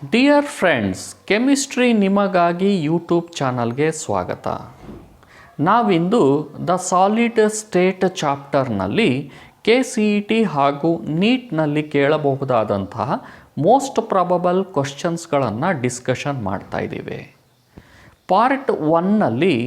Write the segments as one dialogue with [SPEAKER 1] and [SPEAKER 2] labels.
[SPEAKER 1] Dear friends, chemistry ನಿಮಗಾಗಿ YouTube ಚಾನಲ್ಗೆ ಸ್ವಾಗತ. ನಾವಿಂದು ದ ಸಾಲಿಡ್ ಸ್ಟೇಟ್ ಚಾಪ್ಟರ್ನಲ್ಲಿ KCET ಹಾಗೂ ನೀಟ್ನಲ್ಲಿ ಕೇಳಬಹುದಾದಂತಹ ಮೋಸ್ಟ್ ಪ್ರಾಬಬಲ್ ಕ್ವಶನ್ಸ್ಗಳನ್ನು ಡಿಸ್ಕಷನ್ ಮಾಡ್ತಾ ಇದ್ದೀವಿ. ಪಾರ್ಟ್ 1ನಲ್ಲಿ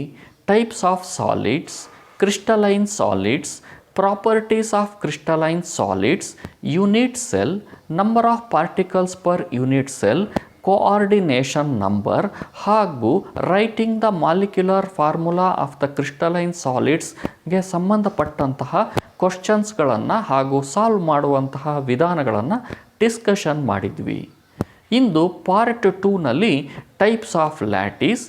[SPEAKER 1] types of solids, crystalline solids, properties of crystalline solids, unit cell, number of particles per unit cell, coordination number ಹಾಗೂ writing the molecular formula of the crystalline ಸಾಲಿಡ್ಸ್ಗೆ ಸಂಬಂಧಪಟ್ಟಂತಹ ಕ್ವಶನ್ಸ್ಗಳನ್ನು ಹಾಗೂ ಸಾಲ್ವ್ ಮಾಡುವಂತಹ ವಿಧಾನಗಳನ್ನು ಡಿಸ್ಕಷನ್ ಮಾಡಿದ್ವಿ. ಇಂದು ಪಾರ್ಟ್ 2ನಲ್ಲಿ types of lattice,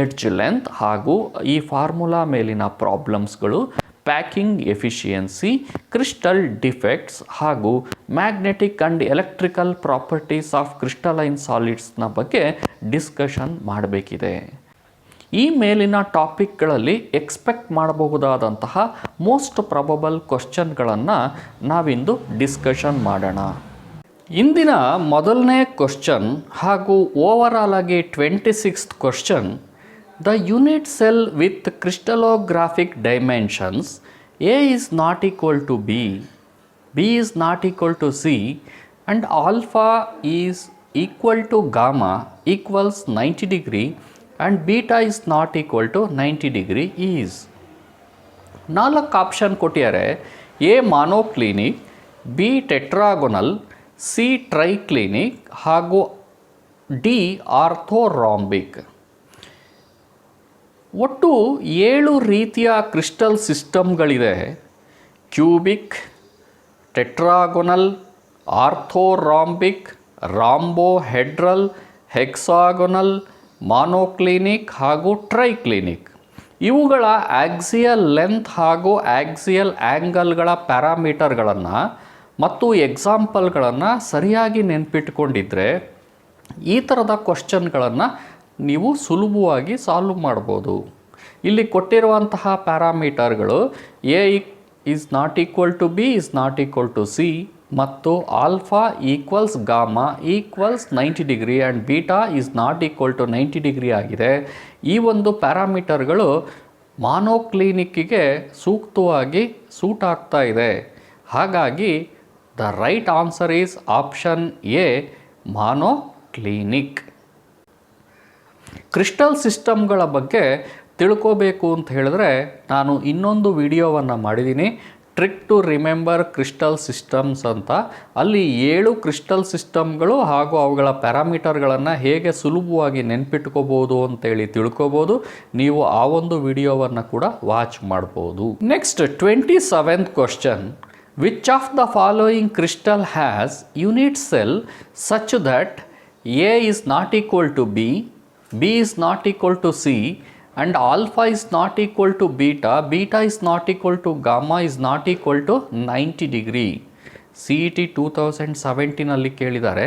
[SPEAKER 1] edge length ಹಾಗೂ ಈ ಫಾರ್ಮುಲಾ ಮೇಲಿನ ಪ್ರಾಬ್ಲಮ್ಸ್ಗಳು, ಪ್ಯಾಕಿಂಗ್ ಎಫಿಷಿಯನ್ಸಿ, ಕ್ರಿಸ್ಟಲ್ ಡಿಫೆಕ್ಟ್ಸ್ ಹಾಗೂ magnetic and electrical properties of crystalline ಸಾಲಿಡ್ಸ್ನ ಬಗ್ಗೆ ಡಿಸ್ಕಷನ್ ಮಾಡಬೇಕಿದೆ. ಈ ಮೇಲಿನ ಟಾಪಿಕ್ಗಳಲ್ಲಿ ಎಕ್ಸ್ಪೆಕ್ಟ್ ಮಾಡಬಹುದಾದಂತಹ ಮೋಸ್ಟ್ ಪ್ರಾಬಬಲ್ ಕ್ವಶನ್ಗಳನ್ನು ನಾವಿಂದು ಡಿಸ್ಕಷನ್ ಮಾಡೋಣ. ಇಂದಿನ ಮೊದಲನೇ ಕ್ವಶನ್ ಹಾಗೂ ಓವರಾಲ್ ಆಗಿ 26th question, the unit cell with crystallographic dimensions A is not equal to B, B is not equal to C and alpha is equal to gamma equals 90 degree and beta is not equal to 90 degree is. 4 option ಕೊಟ್ಟಿದ್ದಾರೆ. A ಮಾನೋಕ್ಲಿನಿಕ್, B ಟೆಟ್ರಾಗೊನಲ್, C triclinic ಹಾಗೂ D ಆರ್ಥೋರಾಂಬಿಕ್. ಒಟ್ಟು 7 ರೀತಿಯ crystal ಸಿಸ್ಟಮ್ಗಳಿದೆ. Cubic, ಟೆಟ್ರಾಗೊನಲ್, ಆರ್ಥೋರಾಂಬಿಕ್, ರಾಂಬೋಹೆಡ್ರಲ್, ಹೆಕ್ಸಾಗೊನಲ್, ಮಾನೋಕ್ಲಿನಿಕ್ ಹಾಗೂ triclinic. ಇವುಗಳ axial length ಹಾಗೂ axial ಆ್ಯಂಗಲ್ಗಳ ಪ್ಯಾರಾಮೀಟರ್ಗಳನ್ನು ಮತ್ತು ಎಕ್ಸಾಂಪಲ್ಗಳನ್ನು ಸರಿಯಾಗಿ ನೆನಪಿಟ್ಕೊಂಡಿದ್ರೆ ಈ ಥರದ ಕ್ವಶನ್ಗಳನ್ನು ನೀವು ಸುಲಭವಾಗಿ ಸಾಲ್ವ್ ಮಾಡ್ಬೋದು. ಇಲ್ಲಿ ಕೊಟ್ಟಿರುವಂತಹ ಪ್ಯಾರಾಮೀಟರ್ಗಳು A is not equal to B is not equal to C ಮತ್ತು alpha equals gamma equals 90 degree and beta is not equal to 90 degree ಆಗಿದೆ. ಈ ಒಂದು ಪ್ಯಾರಾಮೀಟರ್ಗಳು ಮಾನೋಕ್ಲಿನಿಕ್ಕಿಗೆ ಸೂಕ್ತವಾಗಿ ಸೂಟ್ ಆಗ್ತಾ ಇದೆ. ಹಾಗಾಗಿ the right answer is option A, monoclinic. Crystal ಸಿಸ್ಟಮ್ಗಳ ಬಗ್ಗೆ ತಿಳ್ಕೋಬೇಕು ಅಂತ ಹೇಳಿದ್ರೆ ನಾನು ಇನ್ನೊಂದು ವಿಡಿಯೋವನ್ನು ಮಾಡಿದ್ದೀನಿ, trick to remember crystal systems ಅಂತ. ಅಲ್ಲಿ 7 ಕ್ರಿಸ್ಟಲ್ ಸಿಸ್ಟಮ್ಗಳು ಹಾಗೂ ಅವುಗಳ ಪ್ಯಾರಾಮೀಟರ್ಗಳನ್ನು ಹೇಗೆ ಸುಲಭವಾಗಿ ನೆನ್ಪಿಟ್ಕೋಬೋದು ಅಂತೇಳಿ ತಿಳ್ಕೊಬೋದು. ನೀವು ಆ ಒಂದು ವಿಡಿಯೋವನ್ನು ಕೂಡ ವಾಚ್ ಮಾಡ್ಬೋದು. Next 27th question, which of the following crystal has unit cell such that A is not equal to B, B is not equal to C and alpha is not equal to beta, beta is not equal to gamma is not equal to 90 degree. CET 2017ನಲ್ಲಿ ಕೇಳಿದ್ದಾರೆ.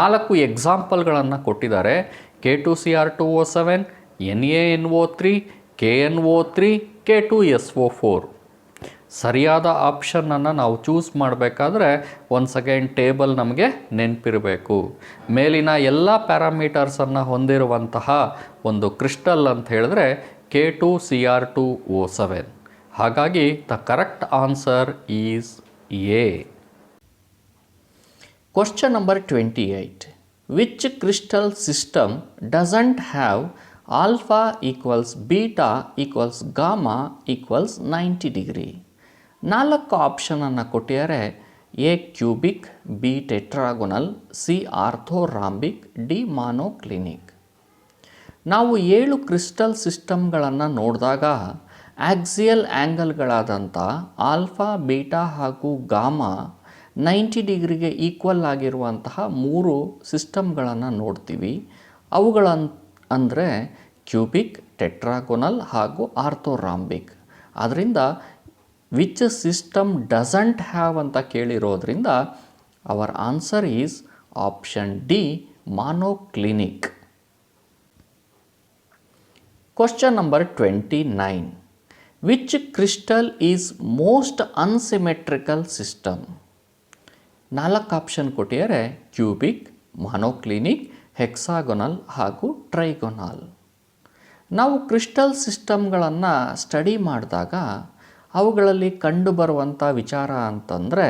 [SPEAKER 1] 4 ಎಕ್ಸಾಂಪಲ್ಗಳನ್ನು ಕೊಟ್ಟಿದ್ದಾರೆ. K2Cr2O7, NaNO3, KNO3, K2SO4. ಸರಿಯಾದ ಆಪ್ಷನನ್ನು ನಾವು choose ಮಾಡಬೇಕಾದ್ರೆ once again table ನಮಗೆ ನೆನಪಿರಬೇಕು. ಮೇಲಿನ ಎಲ್ಲ ಪ್ಯಾರಾಮೀಟರ್ಸನ್ನು ಹೊಂದಿರುವಂತಹ ಒಂದು ಕ್ರಿಸ್ಟಲ್ ಅಂತ ಹೇಳಿದ್ರೆ K2Cr2O7. ಹಾಗಾಗಿ the correct answer is A. Question number 28, which crystal system doesn't have alpha equals beta equals gamma equals 90 degree. 4 ಆಪ್ಷನನ್ನು ಕೊಟ್ಟಿದ್ದಾರೆ. A cubic, B ಟೆಟ್ರಾಗೊನಲ್, C ಆರ್ಥೋರಾಂಬಿಕ್, D ಮಾನೋಕ್ಲಿನಿಕ್. ನಾವು 7 ಕ್ರಿಸ್ಟಲ್ ಸಿಸ್ಟಮ್ಗಳನ್ನು ನೋಡಿದಾಗ ಆಕ್ಸಿಯಲ್ ಆ್ಯಂಗಲ್ಗಳಾದಂಥ ಆಲ್ಫಾ, ಬೀಟಾ ಹಾಗೂ ಗಾಮಾ 90 ಡಿಗ್ರಿಗೆ equal ಆಗಿರುವಂತಹ 3 ಸಿಸ್ಟಮ್ಗಳನ್ನು ನೋಡ್ತೀವಿ. ಅಂದರೆ ಕ್ಯೂಬಿಕ್, ಟೆಟ್ರಾಗೊನಲ್ ಹಾಗೂ ಆರ್ಥೋರಾಂಬಿಕ್. ಅದರಿಂದ ವಿಚ್ ಸಿಸ್ಟಮ್ ಡಸಂಟ್ ಹ್ಯಾವ್ ಅಂತ ಕೇಳಿರೋದ್ರಿಂದ our answer is option D, monoclinic. Question number 29, which crystal is most unsymmetrical system. 4 option ಕೊಟ್ಟಿದ್ದಾರೆ. ಕ್ಯೂಬಿಕ್, ಮಾನೋಕ್ಲಿನಿಕ್, ಹೆಕ್ಸಾಗೊನಲ್ ಹಾಗೂ ಟ್ರೈಗೊನಲ್. ನಾವು ಕ್ರಿಸ್ಟಲ್ ಸಿಸ್ಟಮ್ಗಳನ್ನು ಸ್ಟಡಿ ಮಾಡಿದಾಗ ಅವುಗಳಲ್ಲಿ ಕಂಡುಬರುವಂಥ ವಿಚಾರ ಅಂತಂದರೆ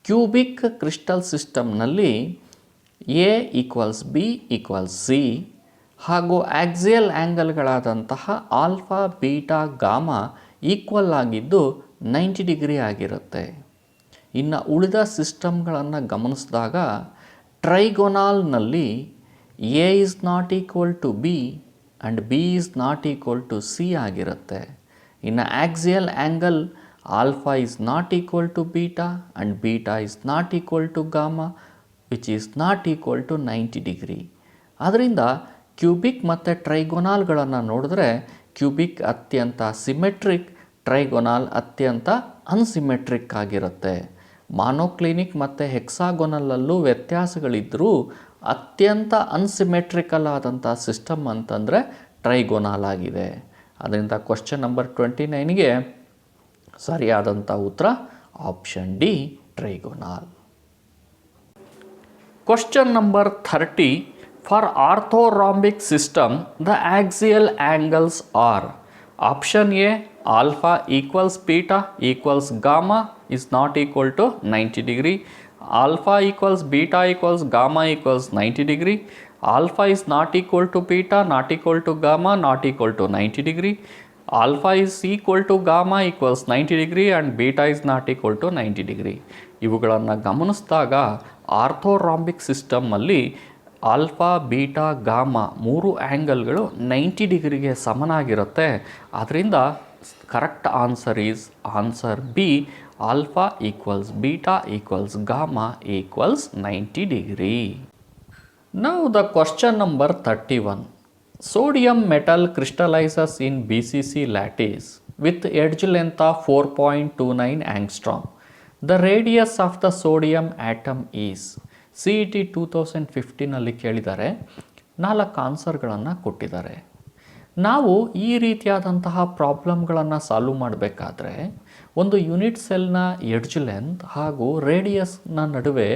[SPEAKER 1] ಕ್ಯೂಬಿಕ್ ಕ್ರಿಸ್ಟಲ್ ಸಿಸ್ಟಮ್ನಲ್ಲಿ A equals B equals C ಹಾಗೂ ಆಕ್ಸಿಯಲ್ ಆ್ಯಂಗಲ್ಗಳಾದಂತಹ ಆಲ್ಫಾ, ಬೀಟಾ, ಗಾಮಾ ಈಕ್ವಲ್ ಆಗಿದ್ದು 90 ಡಿಗ್ರಿ ಆಗಿರುತ್ತೆ. ಇನ್ನು ಉಳಿದ ಸಿಸ್ಟಮ್ಗಳನ್ನು ಗಮನಿಸಿದಾಗ ಟ್ರೈಗೊನಾಲ್ನಲ್ಲಿ A is not equal to B and B is not equal to C ಆಗಿರುತ್ತೆ. ಇನ್ನು axial angle alpha is not equal to beta and beta is not equal to gamma which is not equal to 90 degree. ಅದರಿಂದ cubic ಮತ್ತು ಟ್ರೈಗೊನಾಲ್ಗಳನ್ನು ನೋಡಿದ್ರೆ cubic ಅತ್ಯಂತ symmetric, ಟ್ರೈಗೊನಾಲ್ ಅತ್ಯಂತ ಅನ್ಸಿಮೆಟ್ರಿಕ್ ಆಗಿರುತ್ತೆ. ಮಾನೋಕ್ಲಿನಿಕ್ ಮತ್ತು ಹೆಕ್ಸಾಗೊನಲ್ಲೂ ವ್ಯತ್ಯಾಸಗಳಿದ್ದರೂ ಅತ್ಯಂತ ಅನ್ಸಿಮೆಟ್ರಿಕಲ್ ಆದಂಥ ಸಿಸ್ಟಮ್ ಅಂತಂದರೆ ಟ್ರೈಗೊನಾಲ್ ಆಗಿದೆ. ಅದರಿಂದ ಕ್ವಶನ್ ನಂಬರ್ 29ಗೆ ಸರಿಯಾದಂಥ ಉತ್ತರ option D, trigonal. Question number 30. For orthorhombic system, the axial angles are option A alpha equals beta equals gamma is not equal to 90 degree, alpha equals beta equals gamma equals 90 degree, alpha is not equal to beta not equal to gamma not equal to 90 degree, alpha is equal to gamma equals 90 degree and beta is not equal to 90 degree. ಇವುಗಳನ್ನು ಗಮನಿಸಿದಾಗ ಆರ್ಥೋರಾಂಬಿಕ್ ಸಿಸ್ಟಮ್ಮಲ್ಲಿ alpha, beta, gamma 3 ಆ್ಯಂಗಲ್ಗಳು 90 ಡಿಗ್ರಿಗೆ ಸಮನಾಗಿರುತ್ತೆ. ಆದ್ದರಿಂದ correct answer is answer B, alpha equals beta equals gamma equals 90 degree. Now the question number 31. Sodium metal crystallizes in BCC lattice with edge length of 4.29 angstrom. The radius of the sodium atom is CET 2015 ಕೇಳಿದ್ದಾರೆ. 4 ಆನ್ಸರ್ಗಳನ್ನು ಕೊಟ್ಟಿದ್ದಾರೆ. ನಾವು ಈ ರೀತಿಯಾದಂತಹ ಪ್ರಾಬ್ಲಮ್ಗಳನ್ನು solve ಮಾಡಬೇಕಾದ್ರೆ ಒಂದು unit ಸೆಲ್ನ edge length ಹಾಗೂ ರೇಡಿಯಸ್ನ ನಡುವೆ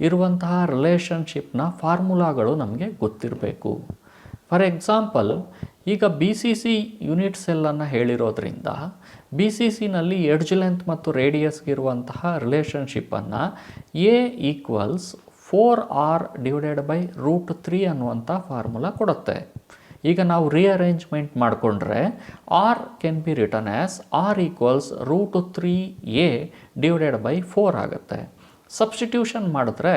[SPEAKER 1] ಇರುವಂತಹ ರಿಲೇಷನ್ಶಿಪ್ನ ಫಾರ್ಮುಲಾಗಳು ನಮಗೆ ಗೊತ್ತಿರಬೇಕು. ಫಾರ್ ಎಕ್ಸಾಂಪಲ್, ಈಗ BCC ಯೂನಿಟ್ ಸೆಲ್ಲನ್ನು ಹೇಳಿರೋದ್ರಿಂದ BCCನಲ್ಲಿ ಎಡ್ಜ್ ಲೆಂತ್ ಮತ್ತು ರೇಡಿಯಸ್ಗಿರುವಂತಹ ರಿಲೇಷನ್ಶಿಪ್ಪನ್ನು A equals 4r divided by √3 ಅನ್ನುವಂಥ ಫಾರ್ಮುಲಾ ಕೊಡುತ್ತೆ. ಈಗ ನಾವು ರಿಅರೇಂಜ್ಮೆಂಟ್ ಮಾಡಿಕೊಂಡ್ರೆ R can be written as R equals √3a divided by 4 ಆಗುತ್ತೆ. ಸಬ್ಸ್ಟಿಟ್ಯೂಷನ್ ಮಾಡಿದ್ರೆ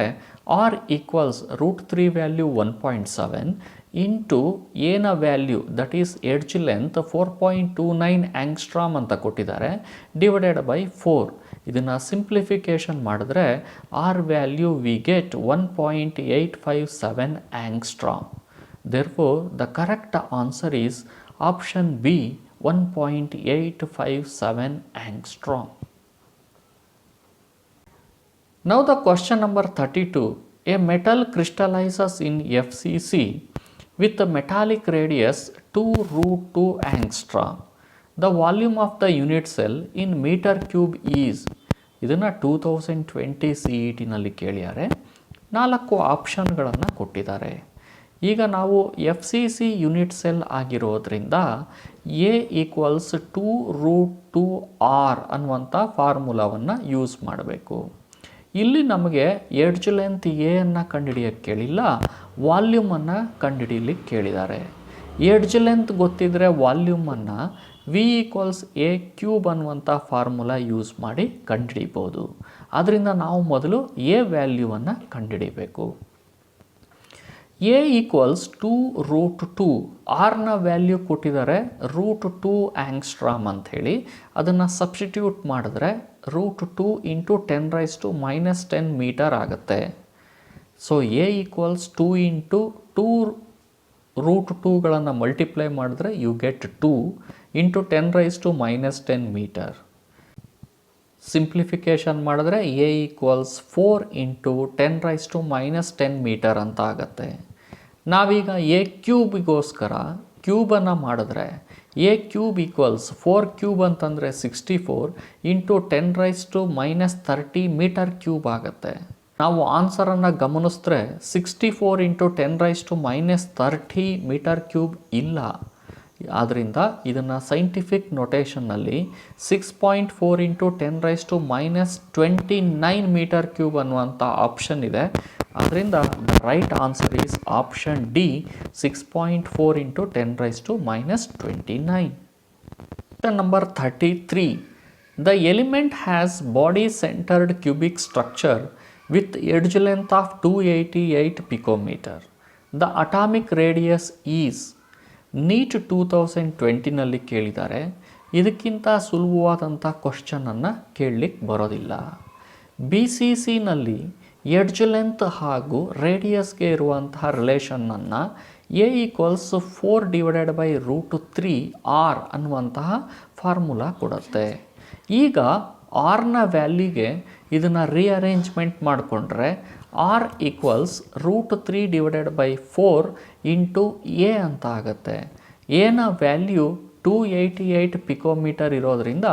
[SPEAKER 1] ಆರ್ ಈಕ್ವಲ್ಸ್ √3 ವ್ಯಾಲ್ಯೂ 1.7 ಇಂಟು ಎನ value that is edge length 4.29 angstrom ಅಂತ ಕೊಟ್ಟಿದ್ದಾರೆ, ಡಿವೈಡೆಡ್ ಬೈ 4. ಇದನ್ನು ಸಿಂಪ್ಲಿಫಿಕೇಷನ್ ಮಾಡಿದ್ರೆ R value we get 1.857 ಆ್ಯಂಗ್ಸ್ಟ್ರಾಮ್. Therefore, the correct answer is option B, 1.857 angstrom. Now the question number 32. A metal crystallizes in FCC with a metallic radius 2√2 angstrom. The volume of the unit cell in meter cube is, ಇದನ್ನು 2020 CETನಲ್ಲಿ ಕೇಳಿದ್ದಾರೆ. 4 ಆಪ್ಷನ್ಗಳನ್ನು ಕೊಟ್ಟಿದ್ದಾರೆ. ಈಗ ನಾವು FCC unit cell ಆಗಿರೋದ್ರಿಂದ A equals 2√2r ಅನ್ನುವಂಥ ಫಾರ್ಮುಲಾವನ್ನು use ಮಾಡಬೇಕು. ಇಲ್ಲಿ ನಮಗೆ ಎಡ್ಜ್ ಲೆಂತ್ ಎನ್ನು ಕಂಡುಹಿಡಿಯೋಕ್ಕೆ ಕೇಳಿಲ್ಲ, ವಾಲ್ಯೂಮನ್ನು ಕಂಡುಹಿಡಿಯಲಿಕ್ಕೆ ಕೇಳಿದ್ದಾರೆ. ಎಡ್ಜ್ ಲೆಂತ್ ಗೊತ್ತಿದ್ದರೆ ವಾಲ್ಯೂಮನ್ನು ವಿ ಈಕ್ವಲ್ಸ್ ಎ ಕ್ಯೂಬ್ ಅನ್ನುವಂಥ ಫಾರ್ಮುಲಾ ಯೂಸ್ ಮಾಡಿ ಕಂಡುಹಿಡಿಬೋದು. ಆದ್ದರಿಂದ ನಾವು ಮೊದಲು ಎ ವ್ಯಾಲ್ಯೂವನ್ನು ಕಂಡುಹಿಡಿಬೇಕು. ಎ ಈಕ್ವಲ್ಸ್ 2√2, ಆರ್ನ ವ್ಯಾಲ್ಯೂ ಕೊಟ್ಟಿದ್ದಾರೆ √2 ಆ್ಯಂಗ್ಸ್ಟ್ರಾಮ್ ಅಂಥೇಳಿ. ಅದನ್ನು ಸಬ್ಸ್ಟಿಟ್ಯೂಟ್ ಮಾಡಿದ್ರೆ √2 ಇಂಟು 10⁻⁻10 ಮೀಟರ್ ಆಗುತ್ತೆ. ಸೊ ಎ ಈಕ್ವಲ್ಸ್ 2 ಇಂಟು 2√2ಗಳನ್ನು ಮಲ್ಟಿಪ್ಲೈ ಮಾಡಿದ್ರೆ you get 2 into 10⁻⁻10 metre. Simplification ಮಾಡಿದ್ರೆ ಎ ಈಕ್ವಲ್ಸ್ 4 ಇಂಟು 10⁻⁻10 ಮೀಟರ್ ಅಂತ ಆಗುತ್ತೆ. ನಾವೀಗ ಎ ಕ್ಯೂಬಿಗೋಸ್ಕರ ಕ್ಯೂಬನ್ನು ಮಾಡಿದ್ರೆ ಎ ಕ್ಯೂಬ್ ಈಕ್ವಲ್ಸ್ 4 ಕ್ಯೂಬ್ ಅಂತಂದರೆ 64 ಇಂಟು 10⁻30 ಮೀಟರ್ ಕ್ಯೂಬ್ ಆಗುತ್ತೆ. ನಾವು ಆನ್ಸರನ್ನು ಗಮನಿಸಿದ್ರೆ 64 × 10⁻³ ಮೀಟರ್ ಕ್ಯೂಬ್ ಇಲ್ಲ. ಆದ್ದರಿಂದ ಇದನ್ನು ಸೈಂಟಿಫಿಕ್ ನೊಟೇಷನ್ನಲ್ಲಿ 6.4 × 10⁻29 ಮೀಟರ್ ಕ್ಯೂಬ್ ಅನ್ನುವಂಥ ಆಪ್ಷನ್ ಇದೆ. ಅದರಿಂದ the right answer is option D, 6.4 × 10⁻29. Question number 33. The element has body-centered cubic structure with edge length of 288 picometer. The atomic radius is NEET 2020ನಲ್ಲಿ ಕೇಳಿದ್ದಾರೆ. ಇದಕ್ಕಿಂತ ಸುಲಭವಾದಂಥ ಕ್ವಶನನ್ನು ಕೇಳಲಿಕ್ಕೆ ಬರೋದಿಲ್ಲ. BCCನಲ್ಲಿ ಎಡ್ಜ್ ಲೆಂತ್ ಹಾಗೂ ರೇಡಿಯಸ್ಗೆ ಇರುವಂತಹ ರಿಲೇಷನನ್ನು A = 4/√3R ಅನ್ನುವಂತಹ ಫಾರ್ಮುಲಾ ಕೊಡುತ್ತೆ. ಈಗ ಆರ್ನ ವ್ಯಾಲ್ಯೂಗೆ ಇದನ್ನು ರೀಅರೇಂಜ್ಮೆಂಟ್ ಮಾಡಿಕೊಂಡ್ರೆ R = √3/4 × A ಅಂತ ಆಗುತ್ತೆ. ಎನ ವ್ಯಾಲ್ಯೂ 288 ಪಿಕೋಮೀಟರ್ ಇರೋದರಿಂದ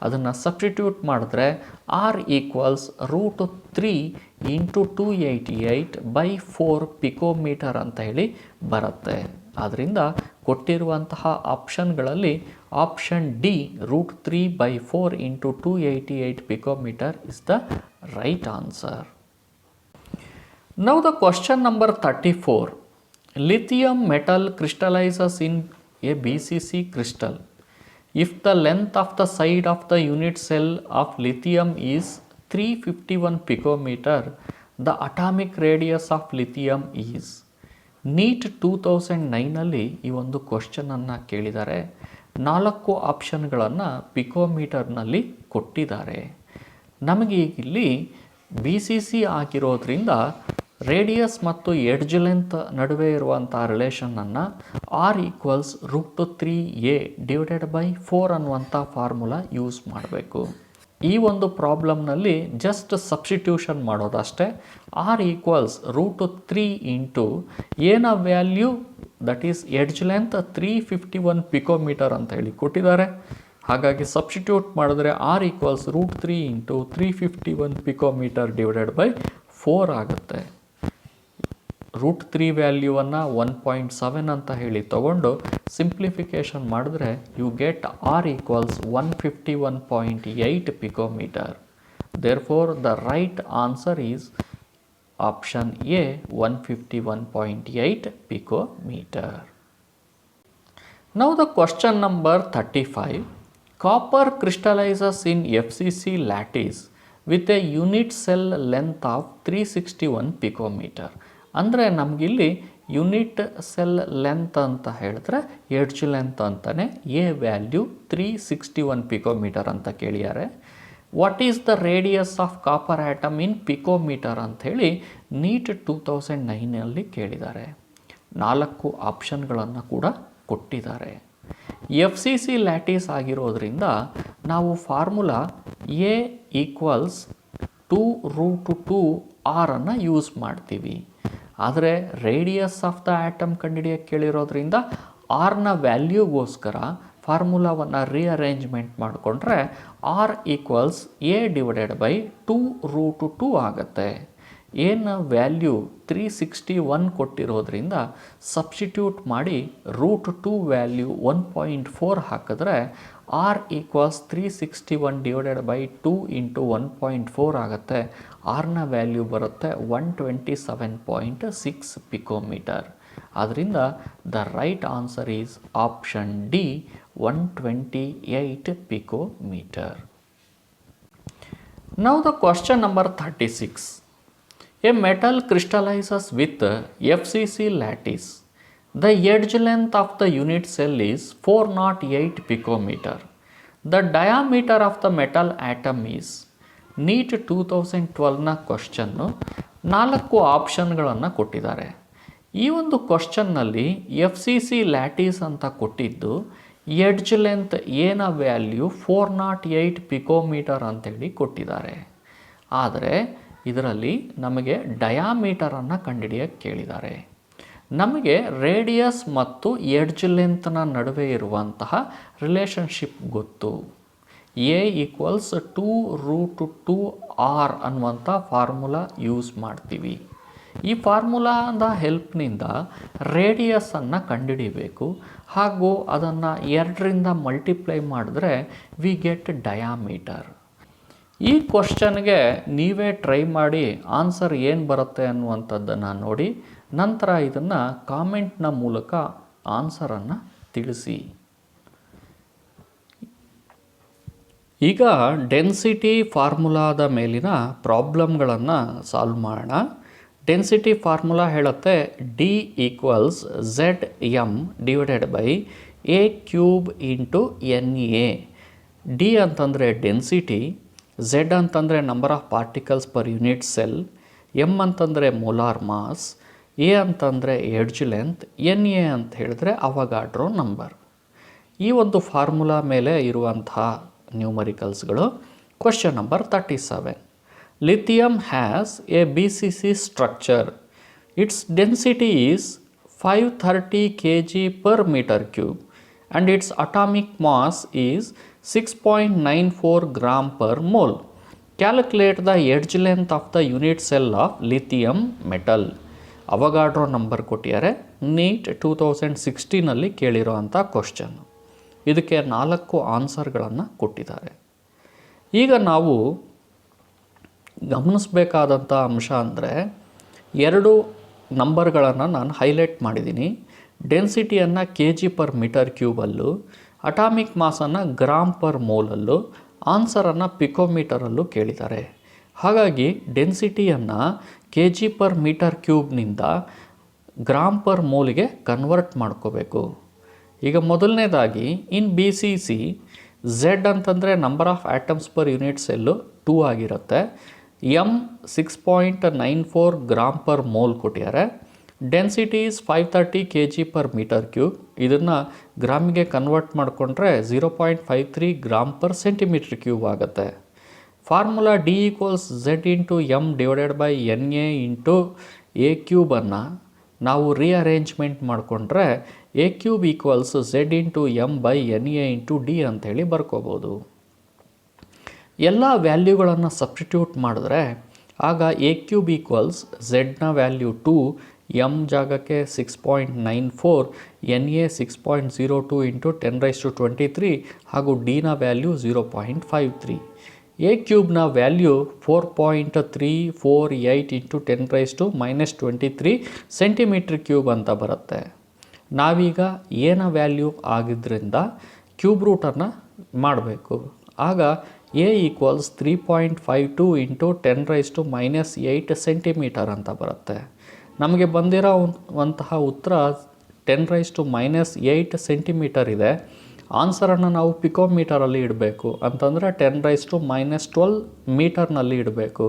[SPEAKER 1] ಅದನ್ನು ಸಬ್ಸ್ಟಿಟ್ಯೂಟ್ ಮಾಡಿದ್ರೆ R = √3 × 288/4 ಪಿಕೋಮೀಟರ್ ಅಂತ ಹೇಳಿ ಬರುತ್ತೆ. ಆದ್ದರಿಂದ ಕೊಟ್ಟಿರುವಂತಹ ಆಪ್ಷನ್ಗಳಲ್ಲಿ option D √3/4 × 288 picometer is the right answer. Now the question number 34. Lithium metal crystallizes in a BCC crystal. If the length of the side of the unit cell of lithium is 351 picometer, the atomic radius of lithium is. NEET 2009ನಲ್ಲಿ ಈ ಒಂದು ಕ್ವಶನನ್ನು ಕೇಳಿದ್ದಾರೆ. 4 ಆಪ್ಷನ್ಗಳನ್ನು ಪಿಕೋಮೀಟರ್ನಲ್ಲಿ ಕೊಟ್ಟಿದ್ದಾರೆ. ನಮಗೆ ಇಲ್ಲಿ BCC ಆಗಿರೋದ್ರಿಂದ radius ಮತ್ತು edge length ನಡುವೆ ಇರುವಂಥ ರಿಲೇಷನನ್ನು R = √3A/4 ಅನ್ನುವಂಥ ಫಾರ್ಮುಲಾ ಯೂಸ್ ಮಾಡಬೇಕು. ಈ ಒಂದು ಪ್ರಾಬ್ಲಮ್ನಲ್ಲಿ ಜಸ್ಟ್ ಸಬ್ಸ್ಟಿಟ್ಯೂಷನ್ ಮಾಡೋದಷ್ಟೇ. R = √3 × ಏನ value that is edge length 351 picometre ಅಂತ ಹೇಳಿ ಕೊಟ್ಟಿದ್ದಾರೆ. ಹಾಗಾಗಿ ಸಬ್ಸ್ಟಿಟ್ಯೂಟ್ ಮಾಡಿದ್ರೆ R = √3 × 351 ಪಿಕೋಮೀಟರ್ /4 ಆಗುತ್ತೆ. √3 ವ್ಯಾಲ್ಯೂವನ್ನು 1.7 ಅಂತ ಹೇಳಿ ತಗೊಂಡು ಸಿಂಪ್ಲಿಫಿಕೇಶನ್ ಮಾಡಿದ್ರೆ you get R = 151.8 picometer. Therefore the right answer is option A, 151.8 picometer. Now the question number 35. Copper crystallizes in FCC lattice with a unit cell length of 361 picometer. ಅಂದರೆ ನಮಗಿಲ್ಲಿ unit cell length ಅಂತ ಹೇಳಿದ್ರೆ edge length ಅಂತಲೇ A value 361 picometre ಅಂತ ಕೇಳಿದ್ದಾರೆ. What is the radius of copper atom in picometre ಅಂಥೇಳಿ neat 2009ನಲ್ಲಿ ಕೇಳಿದ್ದಾರೆ. 4 ಆಪ್ಷನ್ಗಳನ್ನು ಕೂಡ ಕೊಟ್ಟಿದ್ದಾರೆ. FCC ಲ್ಯಾಟಿಸ್ ಆಗಿರೋದ್ರಿಂದ ನಾವು ಫಾರ್ಮುಲಾ A = 2√2R ಅನ್ನು ಯೂಸ್ ಮಾಡ್ತೀವಿ. ಆದರೆ ರೇಡಿಯಸ್ ಆಫ್ ದ ಆಟಮ್ ಕಂಡುಹಿಡಿಯೋಕ್ಕೆ ಕೇಳಿರೋದ್ರಿಂದ ಆರ್ನ ವ್ಯಾಲ್ಯೂಗೋಸ್ಕರ ಫಾರ್ಮುಲಾವನ್ನು ರೀಅರೇಂಜ್ಮೆಂಟ್ ಮಾಡಿಕೊಂಡ್ರೆ R = A/2√2 ಆಗುತ್ತೆ. ಏನ ವ್ಯಾಲ್ಯೂ 361 ಕೊಟ್ಟಿರೋದ್ರಿಂದ ಸಬ್ಸ್ಟಿಟ್ಯೂಟ್ ಮಾಡಿ √2 ವ್ಯಾಲ್ಯೂ 1.4 ಹಾಕಿದ್ರೆ R = 361/2 × 1.4 ಆಗುತ್ತೆ. ಆರ್ನ ವ್ಯಾಲ್ಯೂ ಬರುತ್ತೆ 127.6 ಪಿಕೋಮೀಟರ್. ಆದ್ದರಿಂದ the right answer is option D, 128 picometer. Now the question number 36. A metal crystallizes with FCC lattice. The edge length of the unit cell is 408 picometer. The diameter of the metal atom is. NEET 2012ನ question 4 ಆಪ್ಷನ್ಗಳನ್ನು ಕೊಟ್ಟಿದ್ದಾರೆ. ಈ ಒಂದು ಕ್ವಶನ್ನಲ್ಲಿ FCC lattice ಅಂತ ಕೊಟ್ಟಿದ್ದು edge length ಏನ value 408 picometre ಅಂತೇಳಿ ಕೊಟ್ಟಿದ್ದಾರೆ. ಆದರೆ ಇದರಲ್ಲಿ ನಮಗೆ ಡಯಾಮೀಟರನ್ನು ಕಂಡುಹಿಡಿಯಕ್ಕೆ ಕೇಳಿದ್ದಾರೆ. ನಮಗೆ ರೇಡಿಯಸ್ ಮತ್ತು ಎಡ್ಜ್ ಲೆಂತ್ನ ನಡುವೆ ಇರುವಂತಹ ರಿಲೇಷನ್ಶಿಪ್ ಗೊತ್ತು. ಎ ಈಕ್ವಲ್ಸ್ 2√2r ಅನ್ನುವಂಥ ಫಾರ್ಮುಲಾ ಯೂಸ್ ಮಾಡ್ತೀವಿ. ಈ ಫಾರ್ಮುಲಾದ ಹೆಲ್ಪ್ನಿಂದ ರೇಡಿಯಸನ್ನು ಕಂಡುಹಿಡಿಬೇಕು ಹಾಗೂ ಅದನ್ನು 2ರಿಂದ ಮಲ್ಟಿಪ್ಲೈ ಮಾಡಿದ್ರೆ ವಿ ಗೆಟ್ ಡಯಾಮೀಟರ್. ಈ ಕ್ವಶನ್ಗೆ ನೀವೇ ಟ್ರೈ ಮಾಡಿ ಆನ್ಸರ್ ಏನು ಬರುತ್ತೆ ಅನ್ನುವಂಥದ್ದನ್ನು ನೋಡಿ, ನಂತರ ಇದನ್ನು ಕಾಮೆಂಟ್ನ ಮೂಲಕ ಆನ್ಸರನ್ನು ತಿಳಿಸಿ. ಈಗ ಡೆನ್ಸಿಟಿ ಫಾರ್ಮುಲಾದ ಮೇಲಿನ ಪ್ರಾಬ್ಲಮ್ಗಳನ್ನು ಸಾಲ್ವ್ ಮಾಡೋಣ. ಡೆನ್ಸಿಟಿ ಫಾರ್ಮುಲಾ ಹೇಳುತ್ತೆ D equals Z M divided by A cube into N A. D ಅಂತಂದರೆ ಡೆನ್ಸಿಟಿ, ಝೆಡ್ ಅಂತಂದರೆ number of particles per unit cell, M ಅಂತಂದರೆ ಮೋಲಾರ್ ಮಾಸ್, ಎ ಅಂತಂದರೆ ಎಡ್ಜ್ ಲೆಂತ್, ಎನ್ ಎ ಅಂತ ಹೇಳಿದ್ರೆ Avogadro number. ಈ ಒಂದು formula ಮೇಲೆ ಇರುವಂತಹ ನ್ಯೂಮರಿಕಲ್ಸ್ಗಳು. Question number 37. Lithium has a BCC structure. Its density is 530 kg per meter cube and its atomic mass is 6.94 gram per mole. Calculate the edge length of the unit cell of lithium metal. Avogadro number ಕೊಟ್ಟಿದ್ದಾರೆ. NEET 2016ನಲ್ಲಿ ಕೇಳಿರೋ ಅಂಥ question. ಇದಕ್ಕೆ 4 ಆನ್ಸರ್ಗಳನ್ನು ಕೊಟ್ಟಿದ್ದಾರೆ. ಈಗ ನಾವು ಗಮನಿಸಬೇಕಾದಂಥ ಅಂಶ ಅಂದರೆ 2 ನಂಬರ್ಗಳನ್ನು ನಾನು ಹೈಲೈಟ್ ಮಾಡಿದ್ದೀನಿ. ಡೆನ್ಸಿಟಿಯನ್ನು kg/m³, ಅಟಾಮಿಕ್ ಮಾಸನ್ನು g/mol, ಆನ್ಸರನ್ನು ಪಿಕೋಮೀಟರಲ್ಲೂ ಕೇಳಿದ್ದಾರೆ. ಹಾಗಾಗಿ ಡೆನ್ಸಿಟಿಯನ್ನು kg/m³ g/mol ಕನ್ವರ್ಟ್ ಮಾಡ್ಕೋಬೇಕು. ಈಗ ಮೊದಲನೇದಾಗಿ ಇನ್ BCC ಝೆಡ್ ಅಂತಂದರೆ number of atoms per unit cell 2 ಆಗಿರುತ್ತೆ. ಎಮ್ 6.94 g/mol ಕೊಟ್ಟಿದ್ದಾರೆ. Density is 530 kg/m³. ಇದನ್ನು ಗ್ರಾಮಿಗೆ ಕನ್ವರ್ಟ್ ಮಾಡಿಕೊಂಡ್ರೆ 0.53 g/cm³ ಆಗುತ್ತೆ. Formula D equals Z into M divided by N A into A ಕ್ಯೂಬನ್ನು ನಾವು ರೀಅರೇಂಜ್ಮೆಂಟ್ ಮಾಡಿಕೊಂಡ್ರೆ A cube equals Z into M by N A into D ಅಂಥೇಳಿ ಬರ್ಕೋಬೋದು. ಎಲ್ಲ ವ್ಯಾಲ್ಯೂಗಳನ್ನು ಸಬ್ಸ್ಟಿಟ್ಯೂಟ್ ಮಾಡಿದ್ರೆ ಆಗ ಎ ಕ್ಯೂಬ್ ಈಕ್ವಲ್ಸ್ ಝೆಡ್ನ ವ್ಯಾಲ್ಯೂ 2, ಎಮ್ ಜಾಗಕ್ಕೆ 6.94, ಎನ್ ಎ 6.02 ಇಂಟು 10⁻23 ಹಾಗೂ ಡಿನ ವ್ಯಾಲ್ಯೂ 0.53. ಎ ಕ್ಯೂಬ್ನ ವ್ಯಾಲ್ಯೂ 4.348 ಇಂಟು 10⁻23 cm³ ಅಂತ ಬರುತ್ತೆ. ನಾವೀಗ ಏನ ವ್ಯಾಲ್ಯೂ ಆಗಿದ್ದರಿಂದ ಕ್ಯೂಬ್ ರೂಟನ್ನು ಮಾಡಬೇಕು. ಆಗ ಎ ಈಕ್ವಲ್ಸ್ 3.52 ಇಂಟು 10⁻8 cm ಅಂತ ಬರುತ್ತೆ. ನಮಗೆ ಬಂದಿರೋವಂತಹ ಉತ್ತರ 10⁻8 cm ಇದೆ. ಆನ್ಸರನ್ನು ನಾವು ಪಿಕೋಮೀಟರಲ್ಲಿ ಇಡಬೇಕು ಅಂತಂದರೆ 10⁻12 ಮೀಟರ್ನಲ್ಲಿ ಇಡಬೇಕು.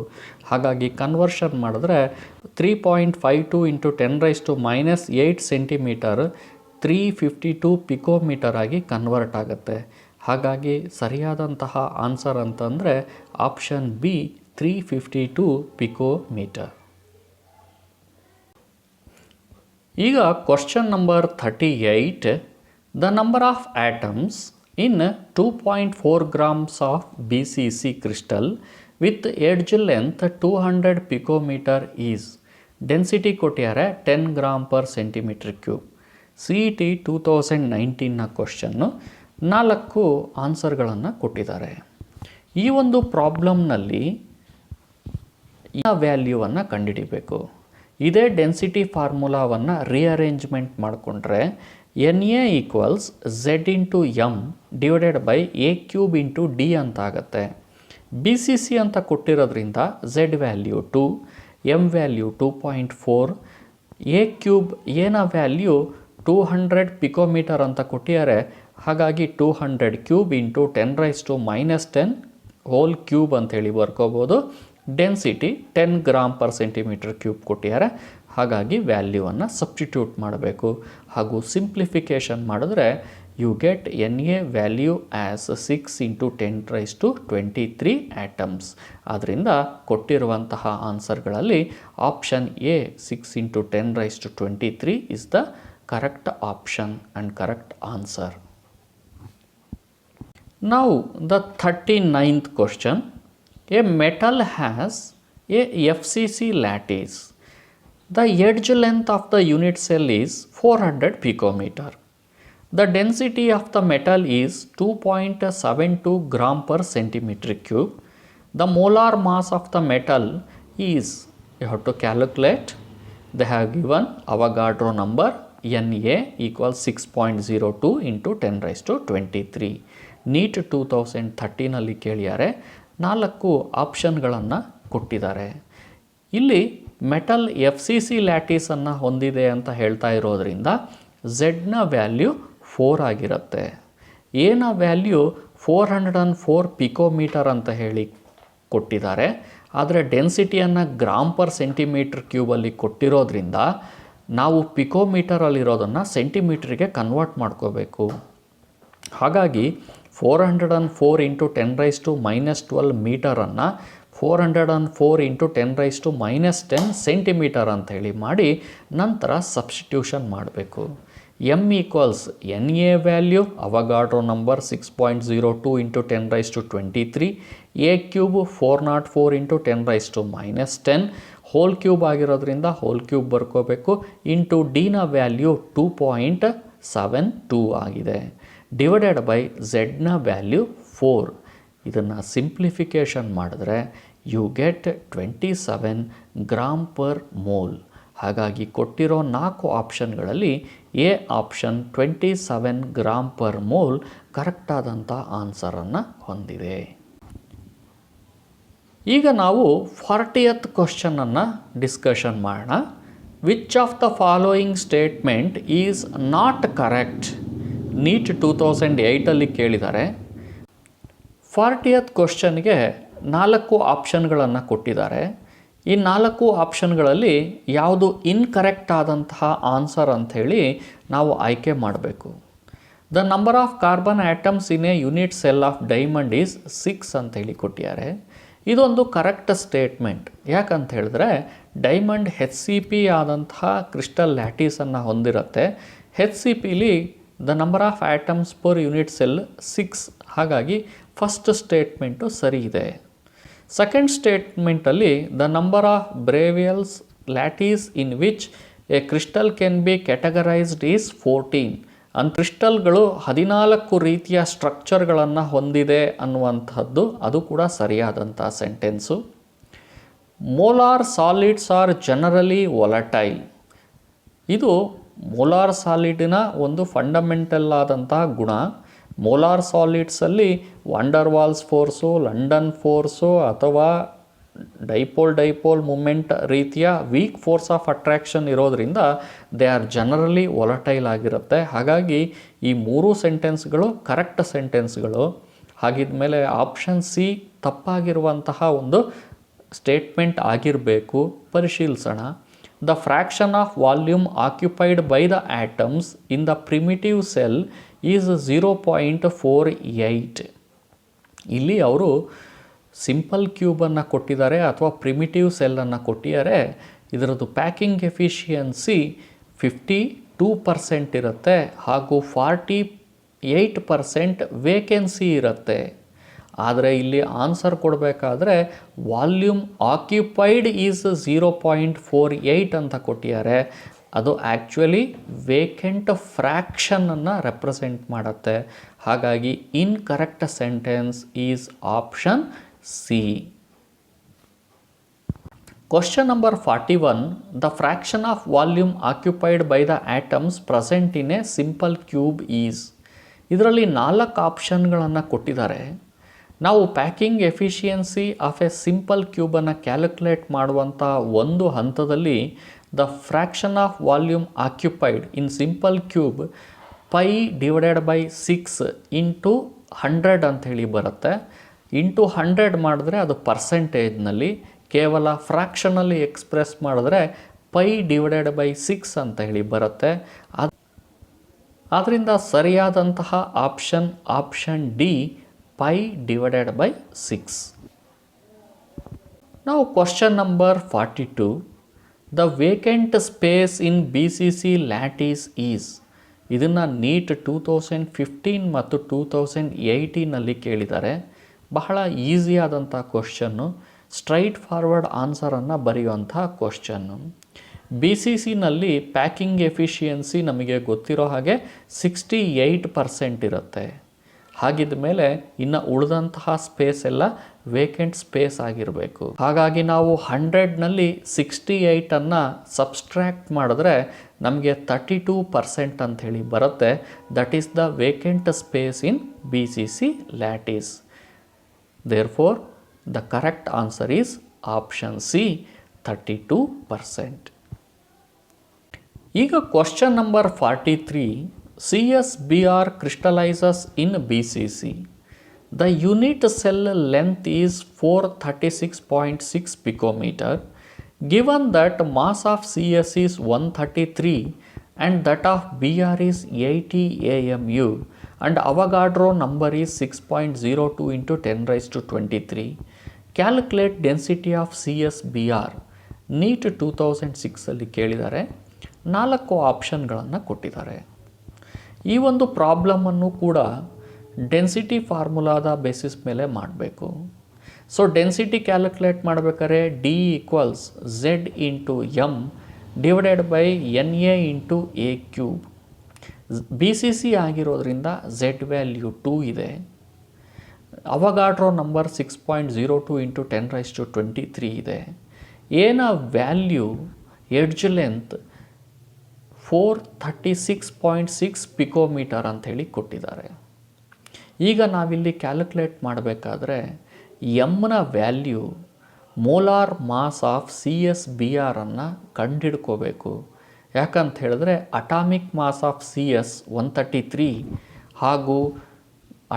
[SPEAKER 1] ಹಾಗಾಗಿ ಕನ್ವರ್ಷನ್ ಮಾಡಿದ್ರೆ 3.52 ಇಂಟು 10⁻8 cm 352 ಪಿಕೋಮೀಟರ್ ಆಗಿ ಕನ್ವರ್ಟ್ ಆಗುತ್ತೆ. ಹಾಗಾಗಿ ಸರಿಯಾದಂತಹ ಆನ್ಸರ್ ಅಂತಂದರೆ ಆಪ್ಷನ್ ಬಿ 352 ಪಿಕೋಮೀಟರ್. ಈಗ question number 38. The number of atoms in 2.4 grams of BCC crystal with edge length 200 picometer is. Density ಕೊಟ್ಟಿದ್ದಾರೆ 10 g/cm³. CET 2019ನ ಕ್ವಶನ್ನು 4 ಆನ್ಸರ್ಗಳನ್ನು ಕೊಟ್ಟಿದ್ದಾರೆ. ಈ ಒಂದು ಪ್ರಾಬ್ಲಮ್ನಲ್ಲಿ ವ್ಯಾಲ್ಯೂವನ್ನು ಕಂಡುಹಿಡಿಬೇಕು. ಇದೇ ಡೆನ್ಸಿಟಿ ಫಾರ್ಮುಲಾವನ್ನು ರೀಅರೇಂಜ್ಮೆಂಟ್ ಮಾಡಿಕೊಂಡ್ರೆ N A equals Z into M divided by A cube into D ಅಂತ ಆಗುತ್ತೆ. ಬಿ ಸಿ ಸಿ ಅಂತ ಕೊಟ್ಟಿರೋದ್ರಿಂದ Z value 2, M value 2.4, A cube ಏನ ವ್ಯಾಲ್ಯೂ 200 ಪಿಕೋಮೀಟರ್ ಅಂತ ಕೊಟ್ಟಿದ್ದಾರೆ. ಹಾಗಾಗಿ 200 ಕ್ಯೂಬ್ ಇಂಟು 10⁻10 ಹೋಲ್ ಕ್ಯೂಬ್ ಅಂಥೇಳಿ ಬರ್ಕೋಬೋದು. ಡೆನ್ಸಿಟಿ 10 g/cm³ ಕೊಟ್ಟಿದ್ದಾರೆ. ಹಾಗಾಗಿ ವ್ಯಾಲ್ಯೂವನ್ನು ಸಬ್ಸ್ಟಿಟ್ಯೂಟ್ ಮಾಡಬೇಕು ಹಾಗೂ ಸಿಂಪ್ಲಿಫಿಕೇಷನ್ ಮಾಡಿದ್ರೆ you get N A value as 6 into 10⁻23 atoms. ಆದ್ದರಿಂದ ಕೊಟ್ಟಿರುವಂತಹ ಆನ್ಸರ್ಗಳಲ್ಲಿ option A 6 into 10⁻23 is the correct option and correct answer. Now the 39th question. A metal has a FCC lattice. The edge length of the unit cell is 400 picometer. The density of the metal is 2.72 gram per centimeter cube. The molar mass of the metal is, you have to calculate. They have given Avogadro number Na equals 6.02 into 10 raised to 23. Neat 2013ನಲ್ಲಿ ಕೇಳಿದ್ದಾರೆ. 4 ಆಪ್ಷನ್ಗಳನ್ನು ಕೊಟ್ಟಿದ್ದಾರೆ. ಇಲ್ಲಿ metal FCC ಲ್ಯಾಟಿಸನ್ನು ಹೊಂದಿದೆ ಅಂತ ಹೇಳ್ತಾ ಇರೋದ್ರಿಂದ ಝೆಡ್ನ value 4 ಆಗಿರುತ್ತೆ. ಎನ ವ್ಯಾಲ್ಯೂ 404 ಪಿಕೋಮೀಟರ್ ಅಂತ ಹೇಳಿ ಕೊಟ್ಟಿದ್ದಾರೆ. ಆದರೆ ಡೆನ್ಸಿಟಿಯನ್ನು ಗ್ರಾಮ್ ಪರ್ ಸೆಂಟಿಮೀಟರ್ ಕ್ಯೂಬಲ್ಲಿ ಕೊಟ್ಟಿರೋದ್ರಿಂದ ನಾವು ಪಿಕೋಮೀಟರಲ್ಲಿರೋದನ್ನು ಸೆಂಟಿಮೀಟ್ರಿಗೆ ಕನ್ವರ್ಟ್ ಮಾಡ್ಕೋಬೇಕು. ಹಾಗಾಗಿ 404 ಇಂಟು 10 ರೈಸ್ ಟು -12 ಮೀಟರನ್ನು 404 ಇಂಟು 10 ರೈಸ್ ಟು -10 ಸೆಂಟಿಮೀಟರ್ ಅಂತ ಹೇಳಿ ಮಾಡಿ ನಂತರ ಸಬ್ಸ್ಟಿಟ್ಯೂಷನ್ ಮಾಡಬೇಕು. M equals Na value Avogadro number 6.02 into 10 raise to 23, A cube 404 into 10 raise to -10 whole cube ಆಗಿರೋದ್ರಿಂದ ಹೋಲ್ ಕ್ಯೂಬ್ ಬರ್ಕೋಬೇಕು. ಇಂಟು ಡಿನ ವ್ಯಾಲ್ಯೂ 2.72 ಆಗಿದೆ. Divided by ಝೆಡ್ನ value 4. ಇದನ್ನು ಸಿಂಪ್ಲಿಫಿಕೇಷನ್ ಮಾಡಿದ್ರೆ you get 27 gram per mole. ಹಾಗಾಗಿ ಕೊಟ್ಟಿರೋ 4 ಆಪ್ಷನ್ಗಳಲ್ಲಿ A option 27 gram per mole ಕರೆಕ್ಟಾದಂಥ ಆನ್ಸರನ್ನು ಹೊಂದಿದೆ. ಈಗ ನಾವು 40th ಕ್ವಶನನ್ನು ಡಿಸ್ಕಷನ್ ಮಾಡೋಣ. Which of the following statement is not correct? NEET 2008ಅಲ್ಲಿ ಕೇಳಿದ್ದಾರೆ. 40th ಕ್ವಶನ್ಗೆ 4 ಆಪ್ಷನ್ಗಳನ್ನು ಕೊಟ್ಟಿದ್ದಾರೆ. ಈ 4 ಆಪ್ಷನ್ಗಳಲ್ಲಿ ಯಾವುದು ಇನ್ಕರೆಕ್ಟ್ ಆದಂತಹ ಆನ್ಸರ್ ಅಂಥೇಳಿ ನಾವು ಆಯ್ಕೆ ಮಾಡಬೇಕು. The number of carbon atoms in a unit cell of diamond is 6 ಅಂಥೇಳಿ ಕೊಟ್ಟಿದ್ದಾರೆ. ಇದೊಂದು ಕರೆಕ್ಟ್ ಸ್ಟೇಟ್ಮೆಂಟ್. ಯಾಕಂತ ಹೇಳಿದ್ರೆ ಡೈಮಂಡ್ HCP ಆದಂತಹ ಕ್ರಿಸ್ಟಲ್ ಲ್ಯಾಟಿಸನ್ನು ಹೊಂದಿರುತ್ತೆ. HCPಲಿ the number of atoms per unit cell 6. ಹಾಗಾಗಿ ಫಸ್ಟ್ ಸ್ಟೇಟ್ಮೆಂಟು ಸರಿ ಇದೆ. ಸೆಕೆಂಡ್ ಸ್ಟೇಟ್ಮೆಂಟಲ್ಲಿ the number of Bravais lattice in which a crystal can be categorised is 14. ಕ್ರಿಸ್ಟಲ್ಗಳು 14 ರೀತಿಯ ಸ್ಟ್ರಕ್ಚರ್ಗಳನ್ನು ಹೊಂದಿದೆ ಅನ್ನುವಂಥದ್ದು ಅದು ಕೂಡ ಸರಿಯಾದಂಥ sentence. Molar solids are generally volatile. ಇದು ಮೋಲಾರ್ ಸಾಲಿಡಿನ ಒಂದು ಫಂಡಮೆಂಟಲ್ ಆದಂತಹ ಗುಣ. ಮೋಲಾರ್ ಸಾಲಿಡ್ಸಲ್ಲಿ van der Waals force, London force ಅಥವಾ ಡೈಪೋಲ್ ಮೂಮೆಂಟ್ ರೀತಿಯ ವೀಕ್ ಫೋರ್ಸ್ ಆಫ್ ಅಟ್ರಾಕ್ಷನ್ ಇರೋದರಿಂದ ದೇ ಆರ್ ಜನರಲಿ ವೊಲಟೈಲ್ ಆಗಿರುತ್ತೆ. ಹಾಗಾಗಿ ಈ 3 ಸೆಂಟೆನ್ಸ್ಗಳು ಕರೆಕ್ಟ್ ಸೆಂಟೆನ್ಸ್ಗಳು. ಹಾಗಿದ್ಮೇಲೆ ಆಪ್ಷನ್ ಸಿ ತಪ್ಪಾಗಿರುವಂತಹ ಒಂದು ಸ್ಟೇಟ್ಮೆಂಟ್ ಆಗಿರಬೇಕು. ಪರಿಶೀಲಿಸೋಣ. The fraction of volume occupied by the atoms in the primitive cell is 0.48. ಇಲ್ಲಿ ಅವರು ಸಿಂಪಲ್ ಕ್ಯೂಬನ್ನು ಕೊಟ್ಟಿದ್ದಾರೆ ಅಥವಾ ಪ್ರಿಮಿಟಿವ್ ಸೆಲ್ಲನ್ನು ಕೊಟ್ಟಿದ್ದಾರೆ. ಇದರದ್ದು ಪ್ಯಾಕಿಂಗ್ ಎಫಿಷಿಯನ್ಸಿ 52% ಇರುತ್ತೆ ಹಾಗೂ 48% ವೇಕೆನ್ಸಿ ಇರುತ್ತೆ. ಆದರೆ ಇಲ್ಲಿ ಆನ್ಸರ್ ಕೊಡಬೇಕಾದ್ರೆ ವಾಲ್ಯೂಮ್ ಆಕ್ಯುಪೈಡ್ ಈಸ್ 0.48 ಅಂತ ಕೊಟ್ಟಿದ್ದಾರೆ. ಅದು ಆ್ಯಕ್ಚುಲಿ ವೇಕೆಂಟ್ ಫ್ರ್ಯಾಕ್ಷನನ್ನು ರೆಪ್ರೆಸೆಂಟ್ ಮಾಡುತ್ತೆ. ಹಾಗಾಗಿ incorrect sentence is option C. Question number 41. The fraction of volume occupied by the atoms present in a simple cube is. ಇದರಲ್ಲಿ 4 ಆಪ್ಷನ್ಗಳನ್ನು ಕೊಟ್ಟಿದ್ದಾರೆ. ನಾವು packing efficiency of a simple ಕ್ಯೂಬನ್ನು ಕ್ಯಾಲ್ಕುಲೇಟ್ ಮಾಡುವಂಥ ಒಂದು ಹಂತದಲ್ಲಿ the fraction of volume occupied in simple cube π/6 ಇಂಟು 100 ಅಂಥೇಳಿ ಬರುತ್ತೆ. ಇಂಟು 100 ಮಾಡಿದ್ರೆ ಅದು ಪರ್ಸೆಂಟೇಜ್ನಲ್ಲಿ, ಕೇವಲ ಫ್ರ್ಯಾಕ್ಷನಲ್ಲಿ ಎಕ್ಸ್ಪ್ರೆಸ್ ಮಾಡಿದ್ರೆ π/6 ಅಂತ ಹೇಳಿ ಬರುತ್ತೆ. ಆದ್ದರಿಂದ ಸರಿಯಾದಂತಹ option D π/6. Now question number 42. The vacant space in BCC lattice is. ಇದನ್ನು ನೀಟ್ 2015 ಮತ್ತು 2018ನಲ್ಲಿ ಕೇಳಿದ್ದಾರೆ. ಬಹಳ ಈಸಿಯಾದಂಥ ಕ್ವಶನ್ನು, ಸ್ಟ್ರೈಟ್ ಫಾರ್ವರ್ಡ್ ಆನ್ಸರನ್ನು ಬರೆಯುವಂಥ ಕ್ವಶನ್ನು. BCCನಲ್ಲಿ ಪ್ಯಾಕಿಂಗ್ ಎಫಿಷಿಯನ್ಸಿ ನಮಗೆ ಗೊತ್ತಿರೋ ಹಾಗೆ 68% ಇರುತ್ತೆ. ಹಾಗಿದ್ದ ಮೇಲೆ ಇನ್ನು ಉಳಿದಂತಹ ಸ್ಪೇಸ್ ಎಲ್ಲ ವೇಕೆಂಟ್ ಸ್ಪೇಸ್ ಆಗಿರಬೇಕು. ಹಾಗಾಗಿ ನಾವು 100ನಲ್ಲಿ 68ಅನ್ನು ಸಬ್ಸ್ಟ್ರ್ಯಾಕ್ಟ್ ಮಾಡಿದ್ರೆ ನಮಗೆ 32% ಅಂಥೇಳಿ ಬರುತ್ತೆ. That is the vacant space in BCC lattice. Therefore the correct answer is option C, 32%. ಈಗ question number 43. CSBr crystallizes in BCC. The unit cell length is 436.6 picometer. Given that mass of CS is 133 and that of Br is 80 AMU and Avogadro number is 6.02 into 10 raised to 23. Calculate density of CSBr. NEET 2006 ಅಲ್ಲಿ ಕೇಳಿದ್ದಾರೆ. 4 ಆಪ್ಷನ್ಗಳನ್ನು ಕೊಟ್ಟಿದ್ದಾರೆ. ಈ ಒಂದು ಪ್ರಾಬ್ಲಮನ್ನು ಕೂಡ density ಫಾರ್ಮುಲಾದ basis ಮೇಲೆ ಮಾಡಬೇಕು. So density calculate ಮಾಡಬೇಕಾದ್ರೆ D = Z into M divided by NA into A cube. BCC ಆಗಿರೋದ್ರಿಂದ Z ವ್ಯಾಲ್ಯೂ 2 ಇದೆ. ಅವಗಾಡ್ರೋ ನಂಬರ್ 6.02 ಇಂಟು 10 raised to 23 ಇದೆ. ಏನ ವ್ಯಾಲ್ಯೂ ಎಡ್ಜ್ ಲೆಂತ್ 436.6 ಪಿಕೋಮೀಟರ್ ಅಂಥೇಳಿ ಕೊಟ್ಟಿದ್ದಾರೆ. ಈಗ ನಾವಿಲ್ಲಿ ಕ್ಯಾಲ್ಕುಲೇಟ್ ಮಾಡಬೇಕಾದ್ರೆ ಎಮ್ನ value molar mass of CSBr ಅನ್ನು ಕಂಡುಹಿಡ್ಕೋಬೇಕು. ಯಾಕಂತ ಹೇಳಿದ್ರೆ ಅಟಾಮಿಕ್ ಮಾಸ್ ಆಫ್ CS 133 ಹಾಗೂ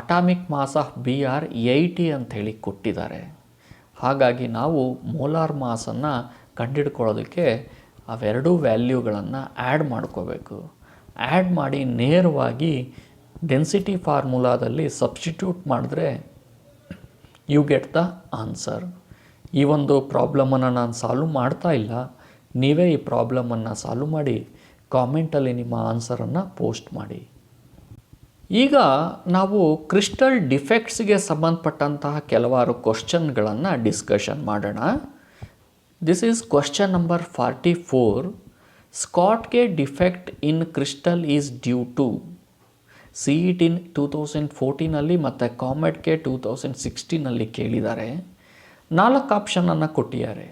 [SPEAKER 1] ಅಟಾಮಿಕ್ ಮಾಸ್ ಆಫ್ Br 80 ಅಂಥೇಳಿ ಕೊಟ್ಟಿದ್ದಾರೆ. ಹಾಗಾಗಿ ನಾವು ಮೋಲಾರ್ ಮಾಸನ್ನು ಕಂಡುಹಿಡ್ಕೊಳ್ಳೋದಕ್ಕೆ ಅವೆರಡೂ ವ್ಯಾಲ್ಯೂಗಳನ್ನು ಆ್ಯಡ್ ಮಾಡ್ಕೋಬೇಕು. ಆ್ಯಡ್ ಮಾಡಿ ನೇರವಾಗಿ ಡೆನ್ಸಿಟಿ ಫಾರ್ಮುಲಾದಲ್ಲಿ ಸಬ್ಸ್ಟಿಟ್ಯೂಟ್ ಮಾಡಿದ್ರೆ ಯು ಗೆಟ್ ದ ಆನ್ಸರ್. ಈ ಒಂದು ಪ್ರಾಬ್ಲಮನ್ನು ನಾನು ಸಾಲ್ವ್ ಮಾಡ್ತಾ ಇಲ್ಲ, ನೀವೇ ಈ ಪ್ರಾಬ್ಲಮನ್ನು ಸಾಲ್ವ್ ಮಾಡಿ ಕಾಮೆಂಟಲ್ಲಿ ನಿಮ್ಮ ಆನ್ಸರನ್ನು ಪೋಸ್ಟ್ ಮಾಡಿ. ಈಗ ನಾವು ಕ್ರಿಸ್ಟಲ್ ಡಿಫೆಕ್ಟ್ಸ್ಗೆ ಸಂಬಂಧಪಟ್ಟಂತಹ ಕೆಲವಾರು ಕ್ವಶನ್ಗಳನ್ನು ಡಿಸ್ಕಷನ್ ಮಾಡೋಣ. This is question number 44. Schottky defect in crystal is due to CET 2014 ಮತ್ತು ಕಾಮೆಟ್ಗೆ 2016 ಕೇಳಿದ್ದಾರೆ. 4 ಆಪ್ಷನನ್ನು ಕೊಟ್ಟಿದ್ದಾರೆ.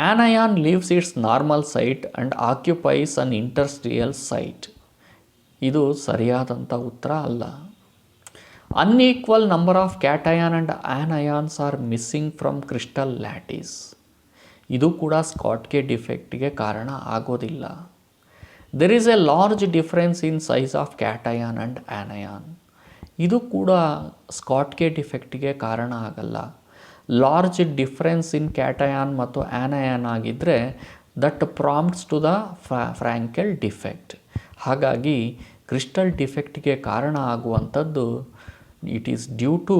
[SPEAKER 1] Anion leaves its normal site and occupies an interstitial site. ಇದು ಸರಿಯಾದಂಥ ಉತ್ತರ ಅಲ್ಲ. Unequal number of cation and anions are missing from crystal lattice. ಇದು ಕೂಡ ಸ್ಕಾಟ್ಗೆ ಡಿಫೆಕ್ಟ್ಗೆ ಕಾರಣ ಆಗೋದಿಲ್ಲ. There is a large difference in size of cation and ಆ್ಯನಯಾನ್. ಇದು ಕೂಡ ಸ್ಕಾಟ್ಗೆ ಡಿಫೆಕ್ಟ್ಗೆ ಕಾರಣ ಆಗಲ್ಲ. ಲಾರ್ಜ್ ಡಿಫರೆನ್ಸ್ ಇನ್ ಕ್ಯಾಟಯಾನ್ ಮತ್ತು ಆ್ಯನಯಾನ್ ಆಗಿದ್ದರೆ that prompts to the Frenkel defect. ಹಾಗಾಗಿ ಕ್ರಿಸ್ಟಲ್ ಡಿಫೆಕ್ಟ್ಗೆ ಕಾರಣ ಆಗುವಂಥದ್ದು it is due to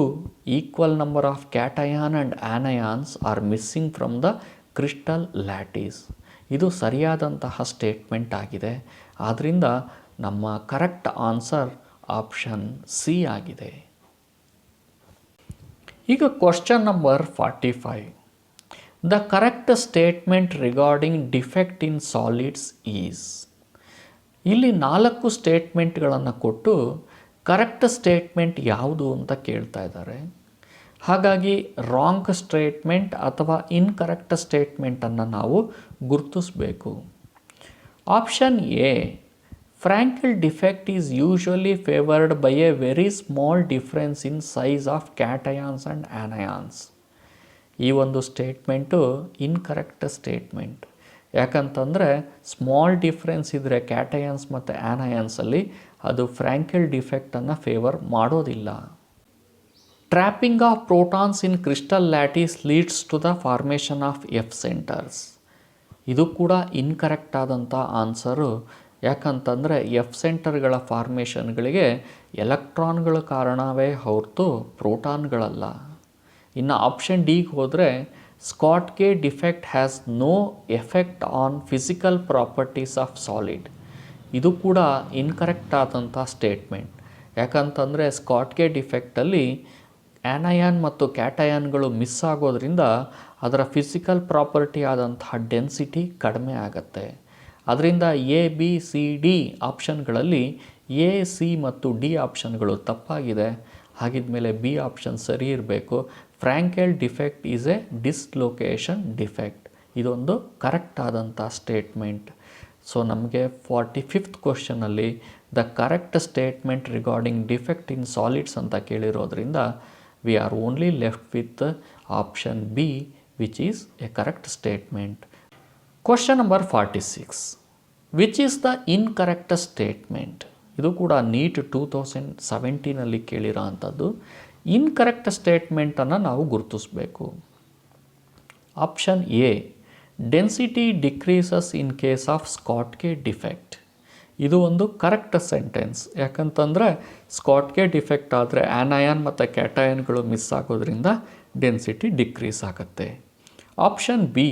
[SPEAKER 1] equal number of cation and anions are missing from the crystal lattice. ಇದು ಸರಿಯಾದಂತಹ ಸ್ಟೇಟ್ಮೆಂಟ್ ಆಗಿದೆ. ಆದ್ದರಿಂದ ನಮ್ಮ ಕರೆಕ್ಟ್ ಆನ್ಸರ್ ಆಪ್ಷನ್ ಸಿ ಆಗಿದೆ. ಈಗ question number 45. The correct statement regarding defect in solids is. ಇಲ್ಲಿ 4 ಸ್ಟೇಟ್ಮೆಂಟ್ಗಳನ್ನು ಕೊಟ್ಟು correct statement ಯಾವುದು ಅಂತ ಕೇಳ್ತಾ ಇದ್ದಾರೆ. ಹಾಗಾಗಿ ರಾಂಗ್ ಸ್ಟೇಟ್ಮೆಂಟ್ ಅಥವಾ ಇನ್ಕರೆಕ್ಟ್ ಸ್ಟೇಟ್ಮೆಂಟನ್ನು ನಾವು ಗುರುತಿಸಬೇಕು. Option A, Frenkel defect is usually favoured by a very small difference in size of cations and anions. ಈ ಒಂದು ಸ್ಟೇಟ್ಮೆಂಟು ಇನ್ಕರೆಕ್ಟ್ ಸ್ಟೇಟ್ಮೆಂಟ್. ಯಾಕಂತಂದರೆ ಸ್ಮಾಲ್ ಡಿಫ್ರೆನ್ಸ್ ಇದ್ದರೆ ಕ್ಯಾಟಯಾನ್ಸ್ ಮತ್ತು ಆ್ಯನಯಾನ್ಸಲ್ಲಿ ಅದು ಫ್ರ್ಯಾಂಕೆಲ್ ಡಿಫೆಕ್ಟನ್ನು ಫೇವರ್ ಮಾಡೋದಿಲ್ಲ. Trapping of protons in crystal lattice leads to the formation of F centres. ಇದು ಕೂಡ ಇನ್ಕರೆಕ್ಟ್ ಆದಂಥ ಆನ್ಸರು. ಯಾಕಂತಂದರೆ ಎಫ್ ಸೆಂಟರ್ಗಳ ಫಾರ್ಮೇಷನ್ಗಳಿಗೆ ಎಲೆಕ್ಟ್ರಾನ್ಗಳ ಕಾರಣವೇ ಹೊರತು ಪ್ರೋಟಾನ್ಗಳಲ್ಲ. ಇನ್ನು ಆಪ್ಷನ್ ಡಿಗೆ ಹೋದರೆ Schottky defect has no effect on physical properties of solid. ಇದು ಕೂಡ ಇನ್ಕರೆಕ್ಟ್ ಆದಂಥ ಸ್ಟೇಟ್ಮೆಂಟ್. ಯಾಕಂತಂದರೆ ಸ್ಕಾಟ್ಗೆ ಡಿಫೆಕ್ಟಲ್ಲಿ ಆ್ಯನಯಾನ್ ಮತ್ತು ಕ್ಯಾಟಯಾನ್ಗಳು ಮಿಸ್ ಆಗೋದ್ರಿಂದ ಅದರ ಫಿಸಿಕಲ್ ಪ್ರಾಪರ್ಟಿ ಆದಂತಹ ಡೆನ್ಸಿಟಿ ಕಡಿಮೆ ಆಗುತ್ತೆ. ಅದರಿಂದ ಎ ಬಿ ಸಿ ಡಿ ಆಪ್ಷನ್ಗಳಲ್ಲಿ ಎ ಸಿ ಮತ್ತು ಡಿ ಆಪ್ಷನ್ಗಳು ತಪ್ಪಾಗಿದೆ. ಹಾಗಿದ್ಮೇಲೆ ಬಿ ಆಪ್ಷನ್ ಸರಿ ಇರಬೇಕು. Frenkel defect is a dislocation defect. ಇದೊಂದು ಕರೆಕ್ಟ್ ಆದಂಥ ಸ್ಟೇಟ್ಮೆಂಟ್. ಸೊ ನಮಗೆ 45th ಕ್ವಶನಲ್ಲಿ the correct statement regarding defect in solids ಅಂತ ಕೇಳಿರೋದ್ರಿಂದ we are only left with option B which is a correct statement. Question number 46, which is the incorrect statement. ಇದು ಕೂಡ neat 2017 ಕೇಳಿರೋ ಅಂಥದ್ದು. Incorrect ಸ್ಟೇಟ್ಮೆಂಟನ್ನು ನಾವು ಗುರುತಿಸಬೇಕು. Option A, density decreases in case of Schottky defect. ಇದು ಒಂದು ಕರೆಕ್ಟ್ ಸೆಂಟೆನ್ಸ್. ಯಾಕಂತಂದರೆ ಸ್ಕಾಟ್ಗೆ defect ಆದರೆ ಆ್ಯನಯಾನ್ ಮತ್ತು ಕ್ಯಾಟಯಾನ್ಗಳು ಮಿಸ್ ಆಗೋದ್ರಿಂದ ಡೆನ್ಸಿಟಿ ಡಿಕ್ರೀಸ್ ಆಗುತ್ತೆ. Option B,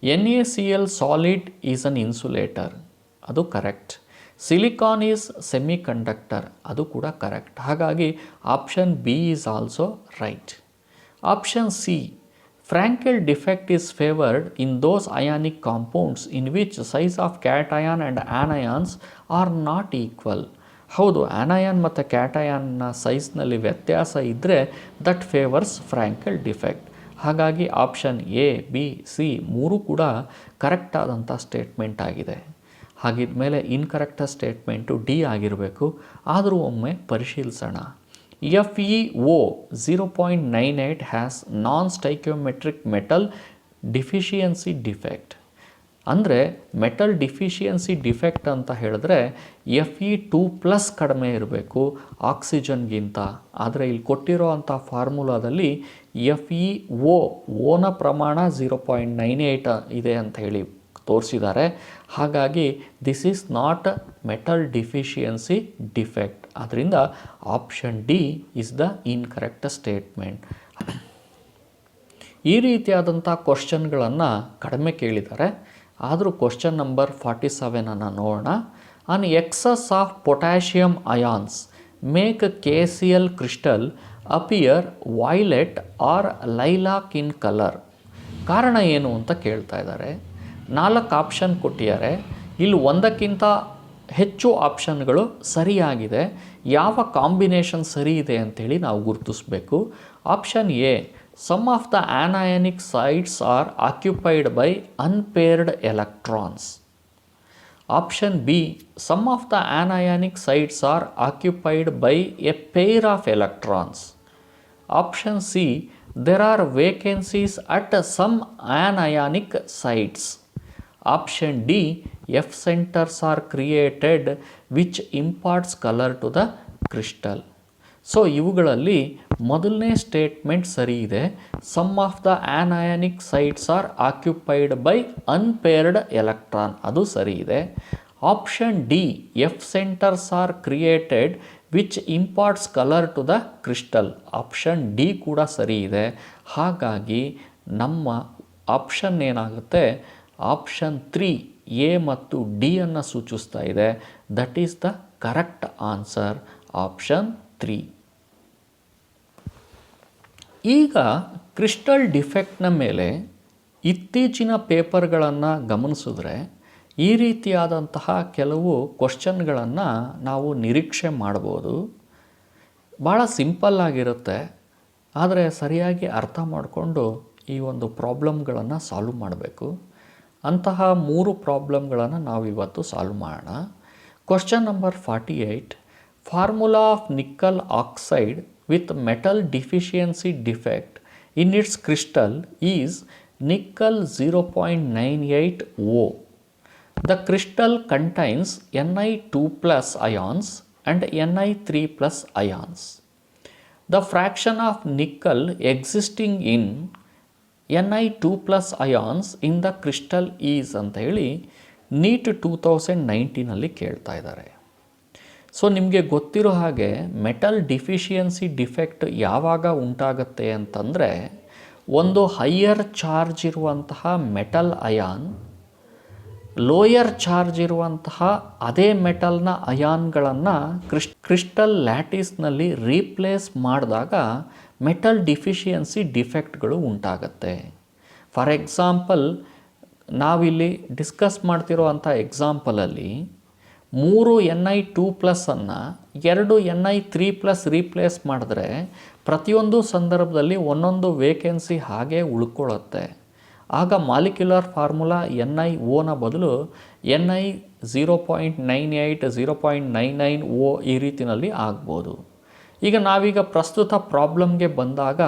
[SPEAKER 1] NaCl solid is an insulator. ಅದು correct. Silicon is semiconductor. ಅದು ಕೂಡ ಕರೆಕ್ಟ್. ಹಾಗಾಗಿ option B is also right. Option C, Frankel defect is favored in those ionic compounds in which size of cation and anions are not equal. ಹೌದು, ಆ್ಯನಯಾನ್ ಮತ್ತು ಕ್ಯಾಟಯಾನ್ನ ಸೈಜ್ನಲ್ಲಿ ವ್ಯತ್ಯಾಸ ಇದ್ದರೆ that favours ಫ್ರ್ಯಾಂಕೆಲ್ defect. ಹಾಗಾಗಿ option A B C ಮೂರು ಕೂಡ correct ಆದಂಥ statement ಆಗಿದೆ. ಹಾಗಿದ್ಮೇಲೆ incorrect statement D ಆಗಿರಬೇಕು. ಆದರೂ ಒಮ್ಮೆ ಪರಿಶೀಲಿಸೋಣ. FeO 0.98 has non-stoichiometric metal deficiency defect. ಅಂದರೆ ಮೆಟಲ್ ಡಿಫಿಷಿಯನ್ಸಿ ಡಿಫೆಕ್ಟ್ ಅಂತ ಹೇಳಿದ್ರೆ Fe2+ ಕಡಿಮೆ ಇರಬೇಕು ಆಕ್ಸಿಜನ್ಗಿಂತ. ಆದರೆ ಇಲ್ಲಿ ಕೊಟ್ಟಿರೋ ಅಂಥ ಫಾರ್ಮುಲಾದಲ್ಲಿ FeO ಓನ ಪ್ರಮಾಣ 0.98 ಇದೆ ಅಂತ ಹೇಳಿ ತೋರಿಸಿದ್ದಾರೆ. ಹಾಗಾಗಿ this is not metal deficiency defect. ಆದ್ದರಿಂದ option D is the incorrect statement. ಈ ರೀತಿಯಾದಂಥ ಕ್ವಶನ್ಗಳನ್ನು ಕಡಿಮೆ ಕೇಳಿದ್ದಾರೆ. ಆದರೂ ಕ್ವಶನ್ ನಂಬರ್ 47 ನೋಡೋಣ. An excess of potassium ions make KCl crystal appear violet or lilac in colour. ಕಾರಣ ಏನು ಅಂತ ಕೇಳ್ತಾ ಇದ್ದಾರೆ. 4 ಆಪ್ಷನ್ ಕೊಟ್ಟಿದ್ದಾರೆ. ಇಲ್ಲಿ ಒಂದಕ್ಕಿಂತ ಹೆಚ್ಚು ಆಪ್ಷನ್ಗಳು ಸರಿಯಾಗಿದೆ. ಯಾವ ಕಾಂಬಿನೇಷನ್ ಸರಿ ಇದೆ ಅಂಥೇಳಿ ನಾವು ಗುರುತಿಸಬೇಕು. Option A, some of the anionic sites are occupied by unpaired electrons. Option B, some of the anionic sites are occupied by a pair of electrons. Option C, there are vacancies at some anionic sites. Option D, F centers are created which imparts color to the crystal. So ಇವುಗಳಲ್ಲಿ ಮೊದಲನೇ statement ಸರಿ ಇದೆ. Some of the anionic sites are occupied by unpaired electron, ಅದು ಸರಿ ಇದೆ. Option D, F centers are created which imparts colour to the crystal. Option D ಕೂಡ ಸರಿ ಇದೆ. ಹಾಗಾಗಿ ನಮ್ಮ ಆಪ್ಷನ್ ಏನಾಗುತ್ತೆ, ಆಪ್ಷನ್ 3 ಎ ಮತ್ತು ಡಿ ಅನ್ನು ಸೂಚಿಸ್ತಾ ಇದೆ. That is the correct answer, option 3. ಈಗ ಕ್ರಿಸ್ಟಲ್ ಡಿಫೆಕ್ಟ್ನ ಮೇಲೆ ಇತ್ತೀಚಿನ ಪೇಪರ್ಗಳನ್ನು ಗಮನಿಸಿದ್ರೆ ಈ ರೀತಿಯಾದಂತಹ ಕೆಲವು ಕ್ವಶನ್ಗಳನ್ನು ನಾವು ನಿರೀಕ್ಷೆ ಮಾಡ್ಬೋದು. ಭಾಳ ಸಿಂಪಲ್ ಆಗಿರುತ್ತೆ, ಆದರೆ ಸರಿಯಾಗಿ ಅರ್ಥ ಮಾಡಿಕೊಂಡು ಈ ಒಂದು ಪ್ರಾಬ್ಲಮ್ಗಳನ್ನು ಸಾಲ್ವ್ ಮಾಡಬೇಕು. ಅಂತಹ 3 ಪ್ರಾಬ್ಲಮ್ಗಳನ್ನು ನಾವು ಇವತ್ತು ಸಾಲ್ವ್ ಮಾಡೋಣ. Question number 48, formula of nickel oxide with metal deficiency defect in its crystal is nickel 0.98O. The crystal contains Ni2+ ions and Ni3+ ions. The fraction of nickel existing in Ni2+ ions in the crystal is ಅಂತ ಹೇಳಿ neat 2019 ಕೇಳ್ತಾ ಇದ್ದಾರೆ. So ನಿಮಗೆ ಗೊತ್ತಿರೋ ಹಾಗೆ metal deficiency defect ಯಾವಾಗ ಉಂಟಾಗುತ್ತೆ ಅಂತಂದರೆ, ಒಂದು ಹೈಯರ್ ಚಾರ್ಜ್ ಇರುವಂತಹ ಮೆಟಲ್ ಅಯಾನ್ ಲೋಯರ್ ಚಾರ್ಜ್ ಇರುವಂತಹ ಅದೇ ಮೆಟಲ್ನ ಅಯಾನ್ಗಳನ್ನು ಕ್ರಿಸ್ಟಲ್ ಲ್ಯಾಟಿಸ್ನಲ್ಲಿ ರೀಪ್ಲೇಸ್ ಮಾಡಿದಾಗ ಮೆಟಲ್ ಡಿಫಿಷಿಯನ್ಸಿ ಡಿಫೆಕ್ಟ್ಗಳು ಉಂಟಾಗತ್ತೆ. ಫಾರ್ ಎಕ್ಸಾಂಪಲ್, ನಾವಿಲ್ಲಿ ಡಿಸ್ಕಸ್ ಮಾಡ್ತಿರೋವಂಥ ಎಕ್ಸಾಂಪಲಲ್ಲಿ 3 Ni2+ಅನ್ನು 2 Ni3+ ರೀಪ್ಲೇಸ್ ಮಾಡಿದ್ರೆ ಪ್ರತಿಯೊಂದು ಸಂದರ್ಭದಲ್ಲಿ ಒಂದೊಂದು ವೇಕೆನ್ಸಿ ಹಾಗೆ ಉಳ್ಕೊಳ್ಳುತ್ತೆ. ಆಗ ಮಾಲಿಕ್ಯುಲರ್ ಫಾರ್ಮುಲಾ NiO ಬದಲು Ni 0.98 0.99O ಈ ರೀತಿಯಲ್ಲಿ ಆಗ್ಬೋದು. ಈಗ ನಾವೀಗ ಪ್ರಸ್ತುತ ಪ್ರಾಬ್ಲಮ್ಗೆ ಬಂದಾಗ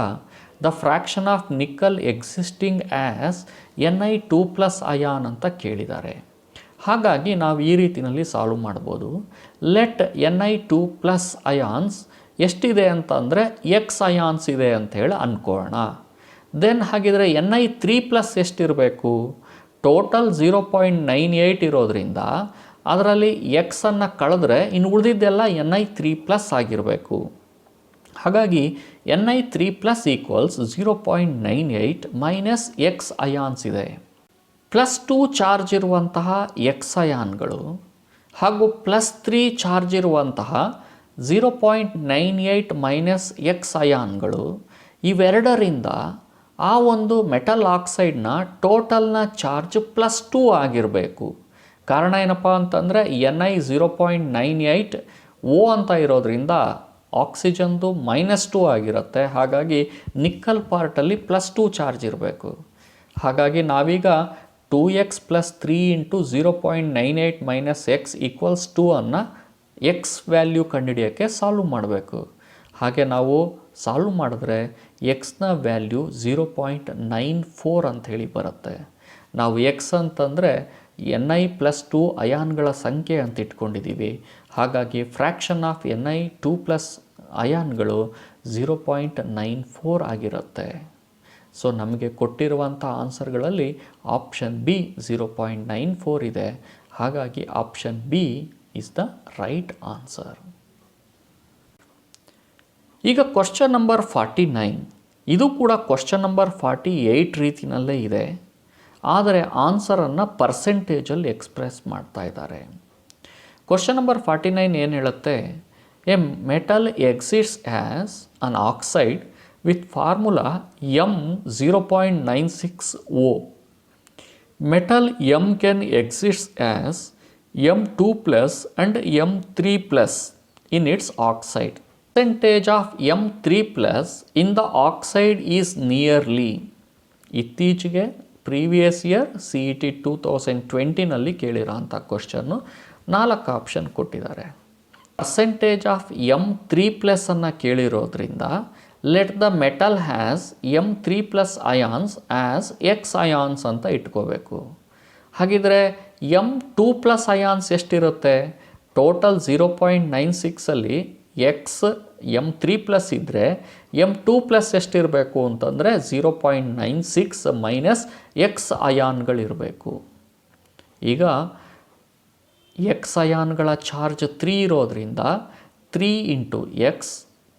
[SPEAKER 1] the fraction of nickel existing as Ni2+ ion ಅಂತ ಕೇಳಿದ್ದಾರೆ. ಹಾಗಾಗಿ ನಾವು ಈ ರೀತಿಯಲ್ಲಿ ಸಾಲ್ವ್ ಮಾಡ್ಬೋದು. ಲೆಟ್ Ni2+ ಅಯಾನ್ಸ್ ಎಷ್ಟಿದೆ ಅಂತಂದರೆ X ಅಯಾನ್ಸ್ ಇದೆ ಅಂಥೇಳಿ ಅಂದ್ಕೊಳ್ಳೋಣ. ದೆನ್ ಹಾಗಿದ್ರೆ Ni3+ ಎಷ್ಟಿರಬೇಕು? ಟೋಟಲ್ 0.98 ಇರೋದ್ರಿಂದ ಅದರಲ್ಲಿ ಎಕ್ಸನ್ನು ಕಳೆದ್ರೆ ಇನ್ನು ಉಳಿದಿದ್ದೆಲ್ಲ Ni3+ ಆಗಿರಬೇಕು. ಹಾಗಾಗಿ Ni3+ equals 0.98 minus X ions ಇದೆ. +2 ಚಾರ್ಜ್ ಇರುವಂತಹ X ಅಯಾನ್ಗಳು ಹಾಗೂ +3 ಚಾರ್ಜ್ ಇರುವಂತಹ 0.98 ಮೈನಸ್ X ಅಯಾನ್ಗಳು ಇವೆರಡರಿಂದ ಆ ಒಂದು ಮೆಟಲ್ ಆಕ್ಸೈಡ್ನ ಟೋಟಲ್ನ ಚಾರ್ಜ್ +2 ಆಗಿರಬೇಕು. ಕಾರಣ ಏನಪ್ಪ ಅಂತಂದರೆ Ni 0.98 O ಅಂತ ಇರೋದ್ರಿಂದ ಆಕ್ಸಿಜನ್ದು -2 ಆಗಿರುತ್ತೆ. ಹಾಗಾಗಿ ನಿಕ್ಕಲ್ ಪಾರ್ಟಲ್ಲಿ +2 ಚಾರ್ಜ್ ಇರಬೇಕು. ಹಾಗಾಗಿ ನಾವೀಗ 2x + 3 × 0.98 ಮೈನಸ್ X ಈಕ್ವಲ್ಸ್ 2 ಅನ್ನು X ವ್ಯಾಲ್ಯೂ ಕಂಡುಹಿಡಿಯೋಕ್ಕೆ ಸಾಲ್ವ್ ಮಾಡಬೇಕು. ಹಾಗೆ ನಾವು ಸಾಲ್ವ್ ಮಾಡಿದ್ರೆ ಎಕ್ಸ್ನ ವ್ಯಾಲ್ಯೂ 0.94 ಅಂಥೇಳಿ ಬರುತ್ತೆ. ನಾವು X ಅಂತಂದರೆ Ni+2 ಅಯಾನ್ಗಳ ಸಂಖ್ಯೆ ಅಂತ ಇಟ್ಕೊಂಡಿದ್ದೀವಿ. ಹಾಗಾಗಿ ಫ್ರ್ಯಾಕ್ಷನ್ ಆಫ್ Ni2+ ಅಯಾನ್ಗಳು 0.94 ಆಗಿರುತ್ತೆ. ಸೊ ನಮಗೆ ಕೊಟ್ಟಿರುವಂಥ ಆನ್ಸರ್ಗಳಲ್ಲಿ ಆಪ್ಷನ್ ಬಿ 0.94 ಇದೆ. ಹಾಗಾಗಿ option B is the right answer. ಈಗ ಕ್ವಶ್ಚನ್ ನಂಬರ್ 49, ಇದು ಕೂಡ ಕ್ವಶ್ಚನ್ ನಂಬರ್ 48 ರೀತಿಯಲ್ಲೇ ಇದೆ. ಆದರೆ ಆನ್ಸರನ್ನು ಪರ್ಸೆಂಟೇಜಲ್ಲಿ ಎಕ್ಸ್ಪ್ರೆಸ್ ಮಾಡ್ತಾ ಇದ್ದಾರೆ. ಕ್ವಶ್ಚನ್ ನಂಬರ್ 49 ಏನು ಹೇಳುತ್ತೆ? A metal exists as an oxide with formula M 0.96O. Metal M can exist as M2+ and M3+ in its oxide. Percentage of M3+ in the oxide is nearly. ಇತ್ತೀಚೆಗೆ previous year CET 2020ನಲ್ಲಿ ಕೇಳಿರೋಂಥ ಕ್ವಶನ್ನು 4 option ಕೊಟ್ಟಿದ್ದಾರೆ. Percentage of M3+ ಅನ್ನು ಕೇಳಿರೋದ್ರಿಂದ let the metal has M3+ ions as X ions ಅಂತ ಇಟ್ಕೋಬೇಕು. ಹಾಗಿದ್ರೆ M2+ ಅಯಾನ್ಸ್ ಎಷ್ಟಿರುತ್ತೆ? ಟೋಟಲ್ 0.96ಅಲ್ಲಿ X M3+ ಇದ್ದರೆ M2+ ಎಷ್ಟಿರಬೇಕು ಅಂತಂದರೆ 0.96 ಮೈನಸ್ X ಅಯಾನ್ಗಳಿರಬೇಕು. ಈಗ X ಅಯಾನ್ಗಳ ಚಾರ್ಜ್ 3 ಇರೋದ್ರಿಂದ 3 × X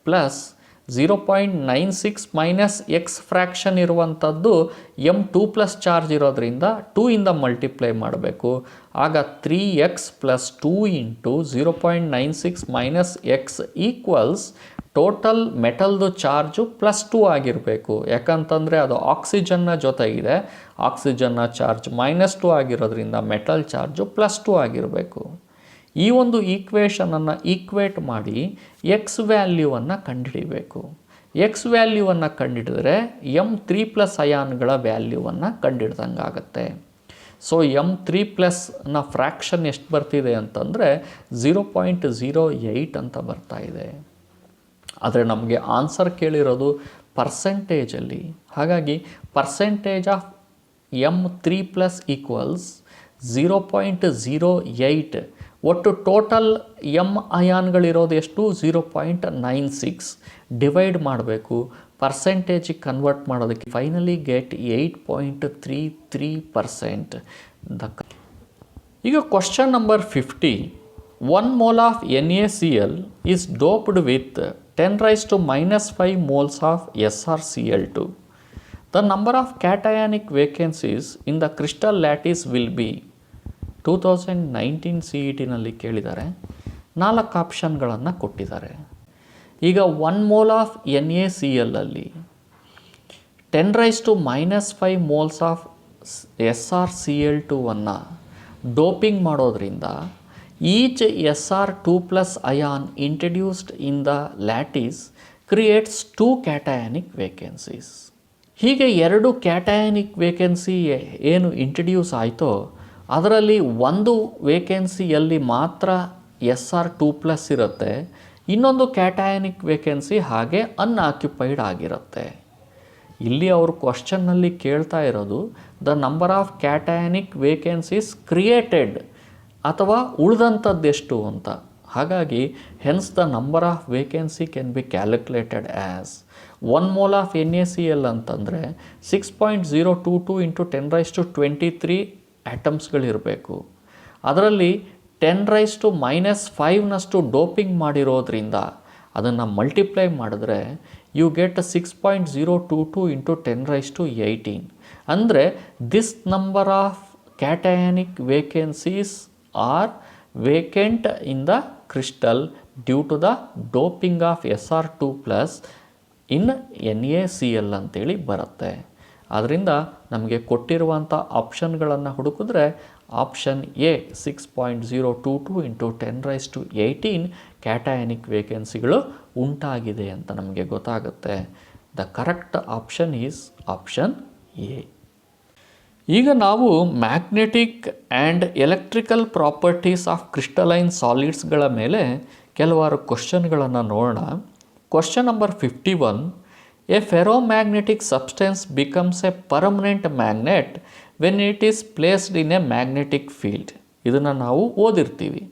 [SPEAKER 1] plus 0.96 minus X fraction ಇರುವಂಥದ್ದು M2+ ಚಾರ್ಜ್ ಇರೋದ್ರಿಂದ 2 ಇಂದ ಮಲ್ಟಿಪ್ಲೈ ಮಾಡಬೇಕು. ಆಗ 3x + 2 × 0.96 minus X equals total ಮೆಟಲ್ದು ಚಾರ್ಜು +2 ಆಗಿರಬೇಕು. ಯಾಕಂತಂದರೆ ಅದು ಆಕ್ಸಿಜನ್ನ ಜೊತೆಗಿದೆ. ಆಕ್ಸಿಜನ್ನ ಚಾರ್ಜ್ -2 ಆಗಿರೋದ್ರಿಂದ ಮೆಟಲ್ ಚಾರ್ಜು +2 ಆಗಿರಬೇಕು. ಈ ಒಂದು ಈಕ್ವೇಷನನ್ನು ಈಕ್ವೇಟ್ ಮಾಡಿ X ವ್ಯಾಲ್ಯೂವನ್ನು ಕಂಡುಹಿಡಿಬೇಕು. X ವ್ಯಾಲ್ಯೂವನ್ನು ಕಂಡುಹಿಡಿದ್ರೆ M3+ ಅಯಾನ್ಗಳ ವ್ಯಾಲ್ಯೂವನ್ನು ಕಂಡುಹಿಡ್ದಂಗೆ ಆಗುತ್ತೆ. ಸೊ M3+ನ ಫ್ರ್ಯಾಕ್ಷನ್ ಎಷ್ಟು ಬರ್ತಿದೆ ಅಂತಂದರೆ 0.08 ಅಂತ ಬರ್ತಾ ಇದೆ. ಆದರೆ ನಮಗೆ ಆನ್ಸರ್ ಕೇಳಿರೋದು ಪರ್ಸೆಂಟೇಜಲ್ಲಿ. ಹಾಗಾಗಿ ಪರ್ಸೆಂಟೇಜ್ ಆಫ್ M3+ ಈಕ್ವಲ್ಸ್ 0.08. ಒಟ್ಟು ಟೋಟಲ್ M ಅಯಾನ್ಗಳಿರೋದು ಎಷ್ಟು? 0.96. ಡಿವೈಡ್ ಮಾಡಬೇಕು, ಪರ್ಸೆಂಟೇಜಿಗೆ ಕನ್ವರ್ಟ್ ಮಾಡೋದಕ್ಕೆ ಫೈನಲಿ ಗೆಟ್ 8.33%. ಈಗ question number 50. 1 mole of NaCl is doped with 10⁻⁻5 moles of SrCl2. The number of cationic vacancies in the crystal lattice will be. 2019 CET-ನಲ್ಲಿ ಕೇಳಿದ್ದಾರೆ. 4 ಆಪ್ಷನ್ಗಳನ್ನು ಕೊಟ್ಟಿದ್ದಾರೆ. ಈಗ 1 mole of NaCl ಅಲ್ಲಿ 10⁻⁻5 moles of SrCl2 doping ಮಾಡೋದ್ರಿಂದ each Sr2+ ion introduced in the lattice creates 2 cationic vacancies. ಹೀಗೆ 2 ಕ್ಯಾಟಯಾನಿಕ್ vacancy ಏನು introduce ಆಯಿತೋ ಅದರಲ್ಲಿ ಒಂದು ವೇಕೆನ್ಸಿಯಲ್ಲಿ ಮಾತ್ರ Sr2+ ಇರುತ್ತೆ, ಇನ್ನೊಂದು ಕ್ಯಾಟಯಾನಿಕ್ ವೇಕೆನ್ಸಿ ಹಾಗೆ ಅನ್ಆಕ್ಯುಪೈಡ್ ಆಗಿರುತ್ತೆ. ಇಲ್ಲಿ ಅವರು ಕ್ವಶನ್ನಲ್ಲಿ ಕೇಳ್ತಾ ಇರೋದು the number of cationic vacancies created ಅಥವಾ ಉಳಿದಂಥದ್ದೆಷ್ಟು ಅಂತ. ಹಾಗಾಗಿ hence the number of vacancy can be calculated as 1 mole of NaCl ಅಂತಂದರೆ 6.022 × 10⁻23 ಆಟಮ್ಸ್ಗಳಿರಬೇಕು. ಅದರಲ್ಲಿ 10⁻⁻5ನಷ್ಟು ಡೋಪಿಂಗ್ ಮಾಡಿರೋದ್ರಿಂದ ಅದನ್ನು ಮಲ್ಟಿಪ್ಲೈ ಮಾಡಿದ್ರೆ ಯು ಗೆಟ್ 6.022 × 10⁻18. ಅಂದರೆ this number of cationic vacancies are vacant in the crystal due to the doping of Sr2+ in NaCl ಅಂತೇಳಿ ಬರುತ್ತೆ. ಆದ್ದರಿಂದ ನಮಗೆ ಕೊಟ್ಟಿರುವಂಥ ಆಪ್ಷನ್ಗಳನ್ನು ಹುಡುಕಿದ್ರೆ ಆಪ್ಷನ್ ಎ 6.022 × 10⁻18 ಕ್ಯಾಟಯಾನಿಕ್ ವೇಕೆನ್ಸಿಗಳು ಉಂಟಾಗಿದೆ ಅಂತ ನಮಗೆ ಗೊತ್ತಾಗುತ್ತೆ. The correct option is option A. ಈಗ ನಾವು magnetic and electrical properties of crystalline ಸಾಲಿಡ್ಸ್ಗಳ ಮೇಲೆ ಕೆಲವಾರು ಕ್ವಶನ್ಗಳನ್ನು ನೋಡೋಣ. Question number 51. A ferromagnetic substance becomes a permanent magnet when it is placed in a magnetic field. ಇದನ್ನು ನಾವು ಓದಿರ್ತೀವಿ.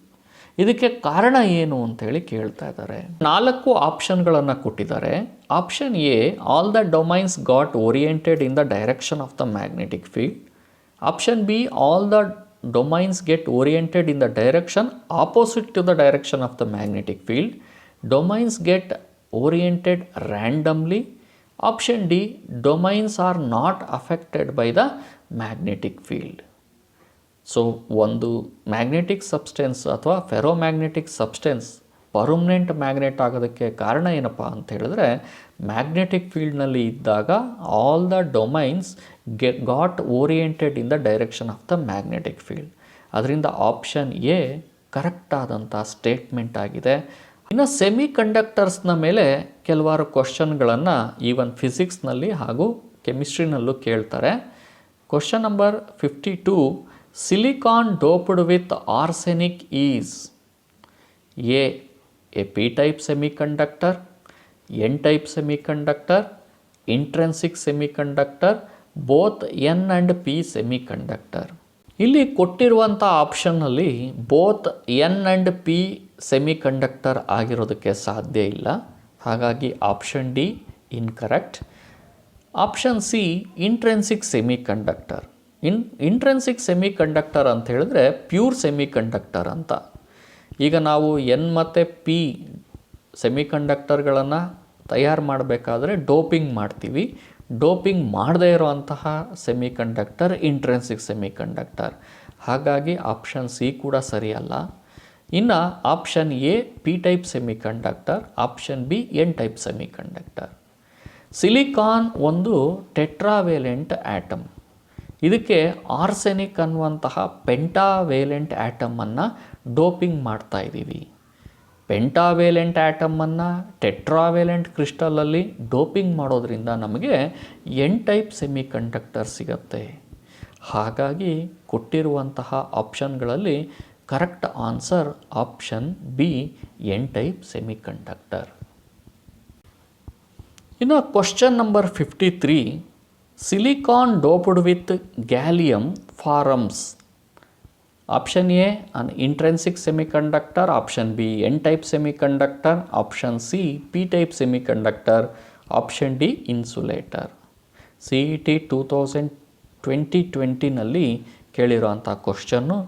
[SPEAKER 1] ಇದಕ್ಕೆ ಕಾರಣ ಏನು ಅಂತೇಳಿ ಕೇಳ್ತಾ ಇದ್ದಾರೆ. 4 ಆಪ್ಷನ್ಗಳನ್ನು ಕೊಟ್ಟಿದ್ದಾರೆ. Option A, all the domains got oriented in the direction of the magnetic field. Option B, all the domains get oriented in the direction opposite to the direction of the magnetic field. Domains get oriented randomly. Option D, domains are not affected by the magnetic field. So ಒಂದು magnetic substance ಅಥವಾ ferromagnetic substance permanent magnet ಆಗೋದಕ್ಕೆ ಕಾರಣ ಏನಪ್ಪ ಅಂತ ಹೇಳಿದ್ರೆ magnetic ಫೀಲ್ಡ್ನಲ್ಲಿ ಇದ್ದಾಗ all the domains got oriented in the direction of the magnetic field. ಅದರಿಂದ ಆಪ್ಷನ್ ಎ ಕರೆಕ್ಟ್ ಆದಂಥ ಸ್ಟೇಟ್ಮೆಂಟ್ ಆಗಿದೆ. ಇನ್ನು ಸೆಮಿ ಕಂಡಕ್ಟರ್ಸ್ನ ಮೇಲೆ ಕೆಲವಾರು ಕ್ವಶನ್ಗಳನ್ನು ಈವನ್ ಫಿಸಿಕ್ಸ್ನಲ್ಲಿ ಹಾಗೂ ಕೆಮಿಸ್ಟ್ರಿನಲ್ಲೂ ಕೇಳ್ತಾರೆ. Question number 52. Silicon doped with arsenic is a P type semiconductor, N type semiconductor, intrinsic semiconductor, both N and P semiconductor. ಇಲ್ಲಿ ಕೊಟ್ಟಿರುವಂಥ ಆಪ್ಷನ್ನಲ್ಲಿ both N and P semiconductor ಆಗಿರೋದಕ್ಕೆ ಸಾಧ್ಯ ಇಲ್ಲ. ಹಾಗಾಗಿ option D incorrect. Option C, intrinsic semiconductor. Intrinsic semiconductor ಅಂತ ಹೇಳಿದ್ರೆ pure semiconductor ಅಂತ. ಈಗ ನಾವು ಎನ್ ಮತ್ತು ಪಿ ಸೆಮಿಕಂಡಕ್ಟರ್ಗಳನ್ನು ತಯಾರು ಮಾಡಬೇಕಾದ್ರೆ ಡೋಪಿಂಗ್ ಮಾಡ್ತೀವಿ. ಡೋಪಿಂಗ್ ಮಾಡದೇ ಇರೋವಂತಹ ಸೆಮಿಕಂಡಕ್ಟರ್ ಇಂಟ್ರೆನ್ಸಿಕ್ ಸೆಮಿಕಂಡಕ್ಟರ್. ಹಾಗಾಗಿ ಆಪ್ಷನ್ ಸಿ ಕೂಡ ಸರಿಯಲ್ಲ. ಇನ್ನು option A P type semiconductor, option B N type semiconductor. Silicon ಒಂದು ಟೆಟ್ರಾವೇಲೆಂಟ್ ಆ್ಯಟಮ್. ಇದಕ್ಕೆ ಆರ್ಸೆನಿಕ್ ಅನ್ನುವಂತಹ ಪೆಂಟಾವೇಲೆಂಟ್ ಆ್ಯಟಮನ್ನು ಡೋಪಿಂಗ್ ಮಾಡ್ತಾ ಇದ್ದೀವಿ. ಪೆಂಟಾವೇಲೆಂಟ್ ಆ್ಯಟಮನ್ನು ಟೆಟ್ರಾವೇಲೆಂಟ್ ಕ್ರಿಸ್ಟಲಲ್ಲಿ ಡೋಪಿಂಗ್ ಮಾಡೋದ್ರಿಂದ ನಮಗೆ ಎನ್ ಟೈಪ್ ಸೆಮಿಕಂಡಕ್ಟರ್ ಸಿಗುತ್ತೆ. ಹಾಗಾಗಿ ಕೊಟ್ಟಿರುವಂತಹ ಆಪ್ಷನ್ಗಳಲ್ಲಿ correct answer option B N type semiconductor. ಇನ್ನು question number 53. Silicon doped with gallium forms. Option A an intrinsic semiconductor, option B N type semiconductor, option C P type semiconductor, option D insulator. CET 2020ನಲ್ಲಿ ಕೇಳಿರೋಂಥ ಕ್ವಶನ್ನು.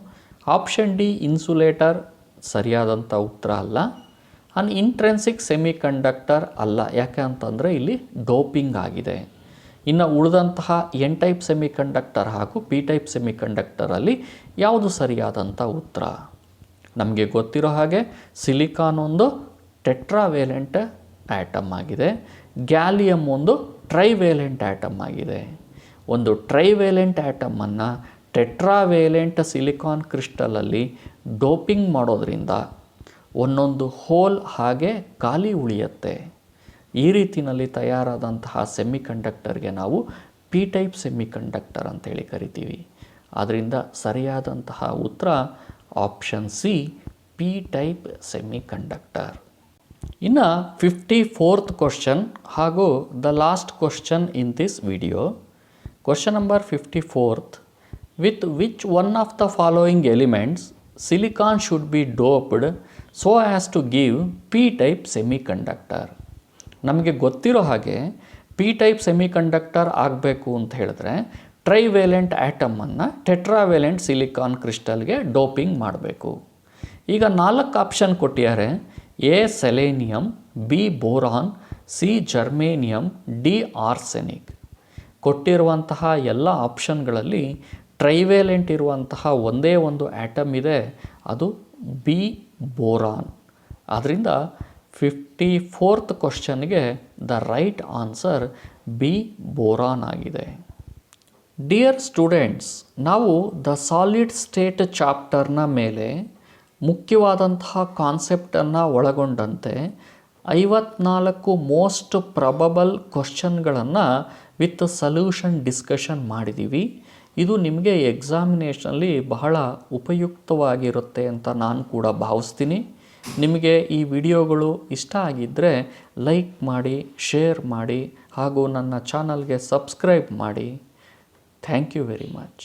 [SPEAKER 1] Option D insulator ಸರಿಯಾದಂಥ ಉತ್ತರ ಅಲ್ಲ. ಅನ್ intrinsic semiconductor ಅಲ್ಲ. ಯಾಕೆ ಅಂತಂದರೆ ಇಲ್ಲಿ ಡೋಪಿಂಗ್ ಆಗಿದೆ. ಇನ್ನು ಉಳಿದಂತಹ ಎನ್ ಟೈಪ್ ಸೆಮಿಕಂಡಕ್ಟರ್ ಹಾಗೂ ಪಿ ಟೈಪ್ ಸೆಮಿಕಂಡಕ್ಟರಲ್ಲಿ ಯಾವುದು ಸರಿಯಾದಂಥ ಉತ್ತರ? ನಮಗೆ ಗೊತ್ತಿರೋ ಹಾಗೆ ಸಿಲಿಕಾನ್ ಒಂದು ಟೆಟ್ರಾವೇಲೆಂಟ್ ಆಟಮ್ ಆಗಿದೆ, ಗ್ಯಾಲಿಯಮ್ ಒಂದು ಟ್ರೈವೇಲೆಂಟ್ ಆಟಮ್ ಆಗಿದೆ. ಒಂದು ಟ್ರೈವೇಲೆಂಟ್ ಆಟಮನ್ನು ಟೆಟ್ರಾವೇಲೆಂಟ್ ಸಿಲಿಕಾನ್ ಕ್ರಿಸ್ಟಲಲ್ಲಿ ಡೋಪಿಂಗ್ ಮಾಡೋದ್ರಿಂದ ಒಂದೊಂದು ಹೋಲ್ ಹಾಗೆ ಖಾಲಿ ಉಳಿಯುತ್ತೆ. ಈ ರೀತಿಯಲ್ಲಿ ತಯಾರಾದಂತಹ ಸೆಮಿಕಂಡಕ್ಟರ್ಗೆ ನಾವು ಪಿ ಟೈಪ್ ಸೆಮಿಕಂಡಕ್ಟರ್ ಅಂತೇಳಿ ಕರಿತೀವಿ. ಆದ್ದರಿಂದ ಸರಿಯಾದಂತಹ ಉತ್ತರ option C, P type semiconductor. ಇನ್ನು 54th ಕ್ವಶನ್ ಹಾಗೂ the last question in this video. Question number 54th. With which one of the following elements silicon should be doped so as to give P type semiconductor? ನಮಗೆ ಗೊತ್ತಿರೋ ಹಾಗೆ P type semiconductor ಆಗಬೇಕು ಅಂತ ಹೇಳಿದ್ರೆ ಟ್ರೈವೇಲೆಂಟ್ ಆಟಮನ್ನು ಟೆಟ್ರಾವೇಲೆಂಟ್ silicon ಕ್ರಿಸ್ಟಲ್ಗೆ doping ಮಾಡಬೇಕು. ಈಗ 4 option ಕೊಟ್ಟಿದ್ದಾರೆ. A selenium, B boron, C germanium, D arsenic. ಕೊಟ್ಟಿರುವಂತಹ ಎಲ್ಲ ಆಪ್ಷನ್ಗಳಲ್ಲಿ ಟ್ರೈವೇಲೆಂಟ್ ಇರುವಂತಹ ಒಂದೇ ಒಂದು ಆಟಮ್ ಇದೆ, ಅದು ಬಿ ಬೋರಾನ್. ಆದ್ದರಿಂದ 54th ಕ್ವಶನ್ಗೆ the right answer B boron ಆಗಿದೆ. ಡಿಯರ್ ಸ್ಟೂಡೆಂಟ್ಸ್, ನಾವು ದ ಸಾಲಿಡ್ ಸ್ಟೇಟ್ ಚಾಪ್ಟರ್ನ ಮೇಲೆ ಮುಖ್ಯವಾದಂತಹ ಕಾನ್ಸೆಪ್ಟನ್ನು ಒಳಗೊಂಡಂತೆ 54 ಮೋಸ್ಟ್ ಪ್ರಬಬಲ್ ಕ್ವಶನ್ಗಳನ್ನು ವಿತ್ ಸೊಲ್ಯೂಷನ್ ಡಿಸ್ಕಷನ್ ಮಾಡಿದ್ದೀವಿ. ಇದು ನಿಮಗೆ ಎಕ್ಸಾಮಿನೇಷನಲ್ಲಿ ಬಹಳ ಉಪಯುಕ್ತವಾಗಿರುತ್ತೆ ಅಂತ ನಾನು ಕೂಡ ಭಾವಿಸ್ತೀನಿ. ನಿಮಗೆ ಈ ವಿಡಿಯೋಗಳು ಇಷ್ಟ ಆಗಿದ್ದರೆ ಲೈಕ್ ಮಾಡಿ, ಶೇರ್ ಮಾಡಿ ಹಾಗೂ ನನ್ನ ಚಾನಲ್ಗೆ ಸಬ್ಸ್ಕ್ರೈಬ್ ಮಾಡಿ. Thank you very much.